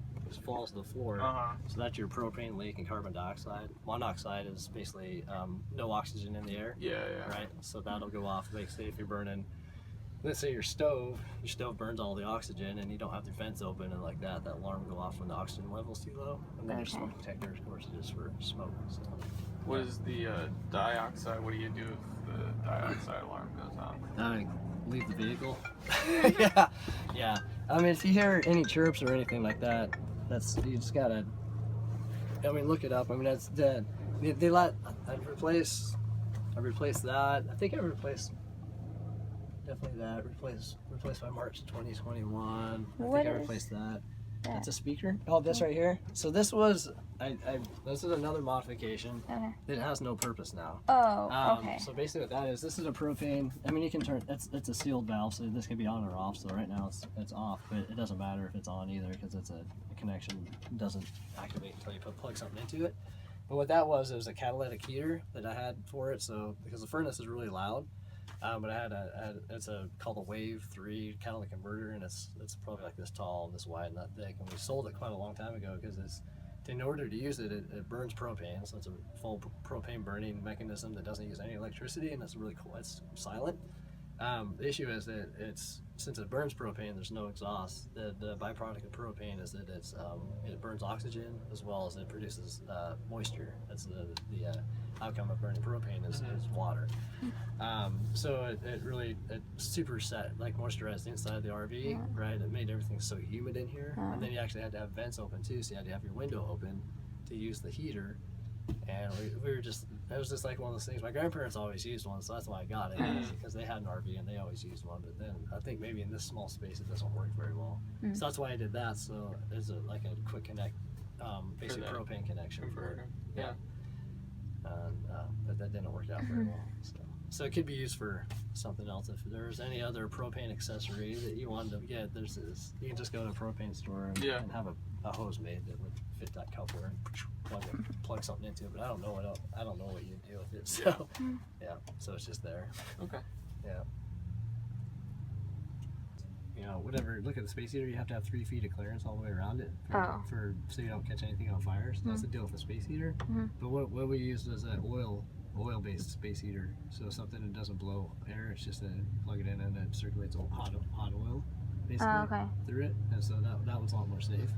falls to the floor. So that's your propane leak and carbon dioxide. Monoxide is basically no oxygen in the air. Yeah. Right? So that'll go off. Like, say if you're burning let's say your stove burns all the oxygen and you don't have the vents open and like that alarm will go off when the oxygen level's too low. And then your Okay. smoke detector, of course, is just for smoke. So. What is the dioxide? What do you do if the dioxide alarm goes on? Leave the vehicle. yeah. I mean, if you hear any chirps or anything like that, you just gotta. I mean, look it up. I mean, that's dead. I've replaced that. I think I replaced definitely that. Replaced by March 2021. What I think I is replaced that. that? That's a speaker. Oh, this right here. So this was this is another modification. Okay. It has no purpose now. Oh, okay. So basically what that is, this is a propane. I mean, you can turn, it's a sealed valve, so this can be on or off. So right now it's off, but it doesn't matter if it's on either because it's a connection doesn't activate until you plug something into it. But what that was, it was a catalytic heater that I had for it. So because the furnace is really loud, but it's called a Wave 3 catalytic converter, and it's probably like this tall and this wide and that thick. And we sold it quite a long time ago because in order to use it, it burns propane, so it's a full propane burning mechanism that doesn't use any electricity, and it's really cool. It's silent. The issue is that since it burns propane, there's no exhaust. The byproduct of propane is that it burns oxygen as well as it produces moisture. That's the outcome of burning propane is water. So it super moisturized the inside of the RV, right? It made everything so humid in here, and then you actually had to have vents open too, so you had to have your window open to use the heater. And we were just, it was just like one of those things. My grandparents always used one, so that's why I got it, because they had an RV and they always used one. But then I think maybe in this small space it doesn't work very well. So that's why I did that. So it's like a quick connect, basic propane connection for it. Yeah. But that didn't work out very well. So it could be used for something else. If there's any other propane accessory that you wanted to get, you can just go to a propane store and have a hose made that would fit that coupler and plug something into it. But I don't know what you'd do with it. So so it's just there. Okay. Yeah. You know, whatever. Look at the space heater. You have to have 3 feet of clearance all the way around it so you don't catch anything on fire. So that's the deal with the space heater. But what we used was an oil-based space heater. So something that doesn't blow air. It's just plug it in and it circulates hot oil basically through it. And so that was a lot more safe.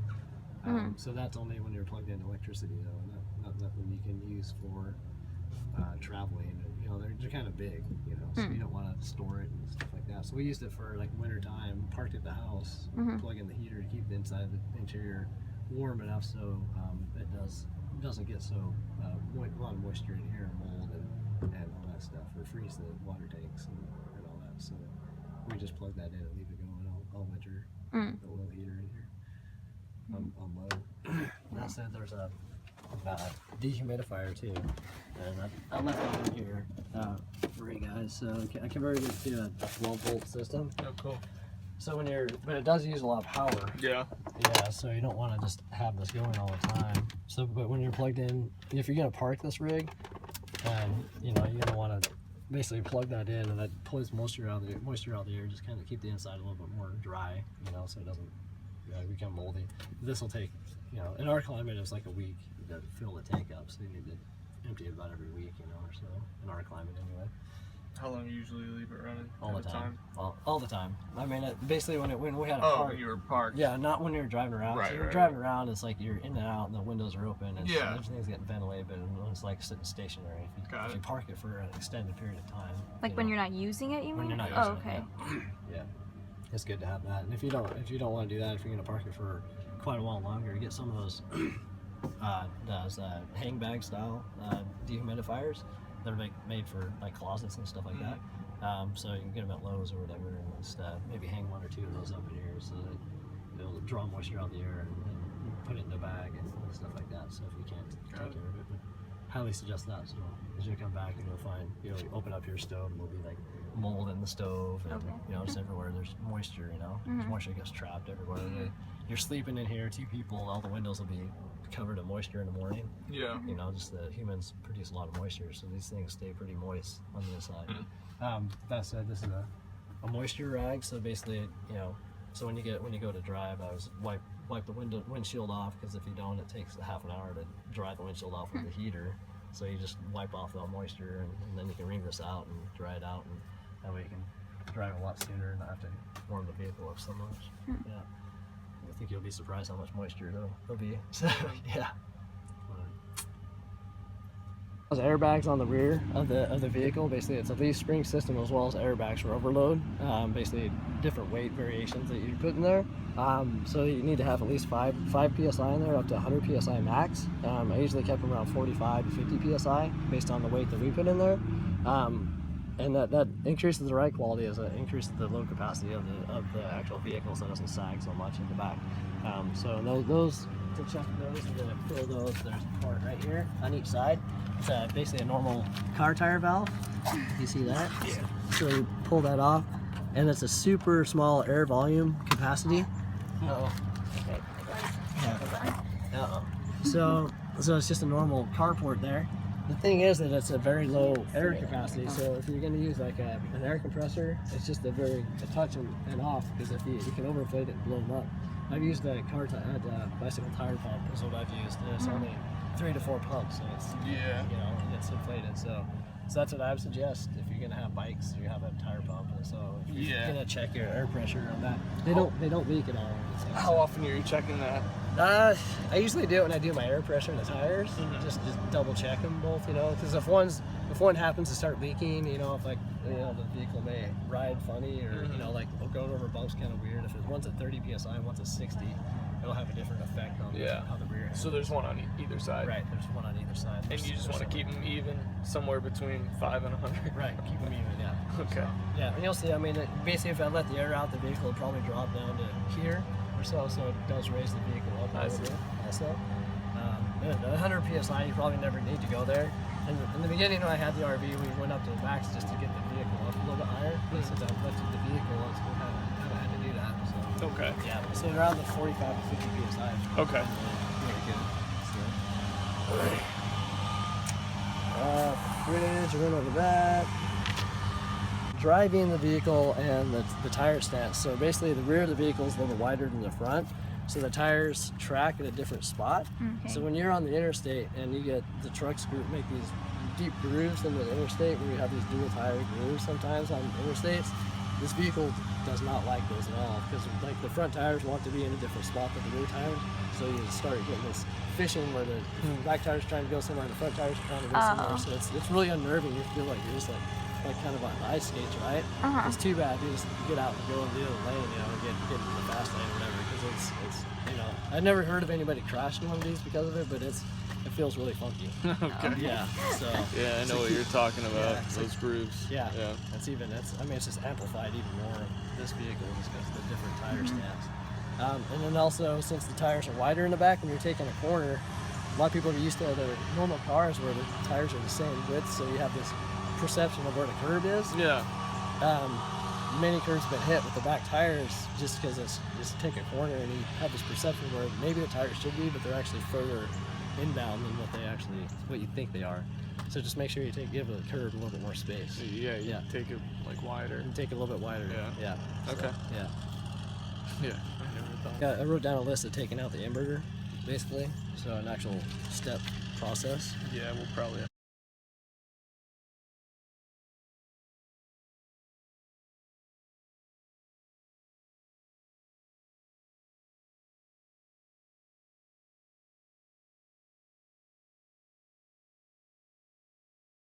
So that's only when you're plugged into electricity though. Not nothing you can use for traveling. You know, they're kind of big, you know, so you don't want to store it and stuff like that. So we used it for like winter time, parked at the house, plug in the heater to keep the inside of the interior warm enough so it doesn't get so a lot of moisture in here, mold and all that stuff, or freeze the water tanks and all that. So we just plug that in and leave it going all winter. The oil heater in here on low. That said, there's a dehumidifier too, and I left it in here for you guys. So I converted it to a 12-volt system. Oh, cool. So but it does use a lot of power. Yeah. Yeah. So you don't want to just have this going all the time. So, but when you're plugged in, if you're gonna park this rig, you know, you're gonna want to basically plug that in, and that pulls moisture out of the air. Just kind of keep the inside a little bit more dry, you know, so it doesn't become moldy. This will take, you know, in our climate it's like a week to fill the tank up, so you need to empty it about every week, you know, or so. In our climate anyway. How long do you usually leave it running? All the time. All the time. I mean, basically when we had a park. When you were parked. Yeah, not when you're driving around. Right, so you're driving around, it's like you're in and out, and the windows are open, and everything's getting ventilated. But it's like sitting stationary. If you park it for an extended period of time. Like when you're not using it, you mean? When you're not using it. Yeah. It's good to have that. And if you don't want to do that, if you're going to park it for quite a while longer, you get some of those hang bag style dehumidifiers that are made for like closets and stuff like that. So you can get them at Lowe's or whatever, and just maybe hang 1 or 2 of those up in here so that it'll draw moisture out of the air and put it in a bag and stuff like that. So if you can't take care of it, but highly suggest that. So as you come back and you'll find, you open up your stove and there'll be like mold in the stove and just everywhere there's moisture, there's moisture gets trapped everywhere. You're sleeping in here, 2 people, all the windows will be covered in moisture in the morning. Yeah. Just the humans produce a lot of moisture, so these things stay pretty moist on the inside. That said, this is a moisture rag, so basically, so when you go to drive, I always wipe the windshield off, because if you don't, it takes a half an hour to dry the windshield off with the heater. So you just wipe off the moisture, and then you can wring this out and dry it out, and that way you can drive a lot sooner and not have to warm the vehicle up so much. Yeah. I think you'll be surprised how much moisture there'll be. So, yeah. Those airbags on the rear of the vehicle, basically it's a leaf spring system as well as airbags for overload. Basically different weight variations that you put in there. So you need to have at least 5 psi in there, up to 100 psi max. I usually kept them around 45 to 50 psi based on the weight that we put in there. And that increases the ride quality as it increases the load capacity of the actual vehicle, so it doesn't sag so much in the back. So those to check those, we're gonna fill those. There's a port right here on each side. It's basically a normal car tire valve. You see that? Yeah. So you pull that off, and it's a super small air volume capacity. Okay. So it's just a normal carport there. The thing is that it's a very low air capacity, so if you're going to use like an air compressor, it's just a touch and off, because if you can overinflate it and blow them up. I've used a bicycle tire pump is what I've used, and it's only 3 to 4 pumps, so it's it's inflated. So that's what I would suggest if you're gonna have bikes. You have a tire pump, and so if you're gonna check your air pressure on that. They don't leak at all. How often are you checking that? I usually do it when I do my air pressure in the tires. Just double check them both, because if one happens to start leaking, if the vehicle may ride funny, or like going over bumps kind of weird. If one's at 30 psi, one's at 60, it'll have a different effect on how the rear. So there's one on either side. Right, there's one on either side. And you just want to keep them even, somewhere between 5 and 100. Right, keep them even. Yeah. Okay. Yeah, and you'll see. Basically, if I let the air out, the vehicle will probably drop down to here or so. So it does raise the vehicle up a little bit. Also, at 100 psi, you probably never need to go there. And in the beginning, when I had the RV, we went up to the max just to get the vehicle up a little bit higher. But since I've lifted the vehicle, we kind of had to do that. So. Okay. Yeah. So around the 45 to 50 psi. Okay. Really good. Bridge, went over that. Driving the vehicle and the tire stance. So basically, the rear of the vehicle is a little wider than the front. So the tires track at a different spot. Okay. So when you're on the interstate and you get the trucks make these deep grooves in the interstate, where you have these dual tire grooves sometimes on interstates, this vehicle does not like those at all, because like the front tires want to be in a different spot than the rear tires. So you start getting this fishing where the back tires are trying to go somewhere and the front tires are trying to go somewhere. So it's really unnerving. You feel like you're just like kind of on ice skates, right? It's too bad you just get out and go in the other lane, and get in the fast lane or whatever, because it's I've never heard of anybody crashing one of these because of it, but it feels really funky. Okay. Yeah. So Yeah, I know what you're talking about. Yeah, Those grooves. yeah. It's just amplified even more in this vehicle just because of the different tire stance. And then also, since the tires are wider in the back when you're taking a corner, a lot of people are used to their normal cars where the tires are the same width, so you have this perception of where the curb is. Yeah. Many curves have been hit with the back tires just because it's just take a corner and you have this perception where maybe the tires should be, but they're actually further inbound than what you think they are. So just make sure you give the curb a little bit more space. Yeah, take it like wider. And take it a little bit wider. Yeah. So, Okay. Yeah. Yeah, I never thought. Yeah, I wrote down a list of taking out the inverter, basically. So an actual step process. Yeah, we'll probably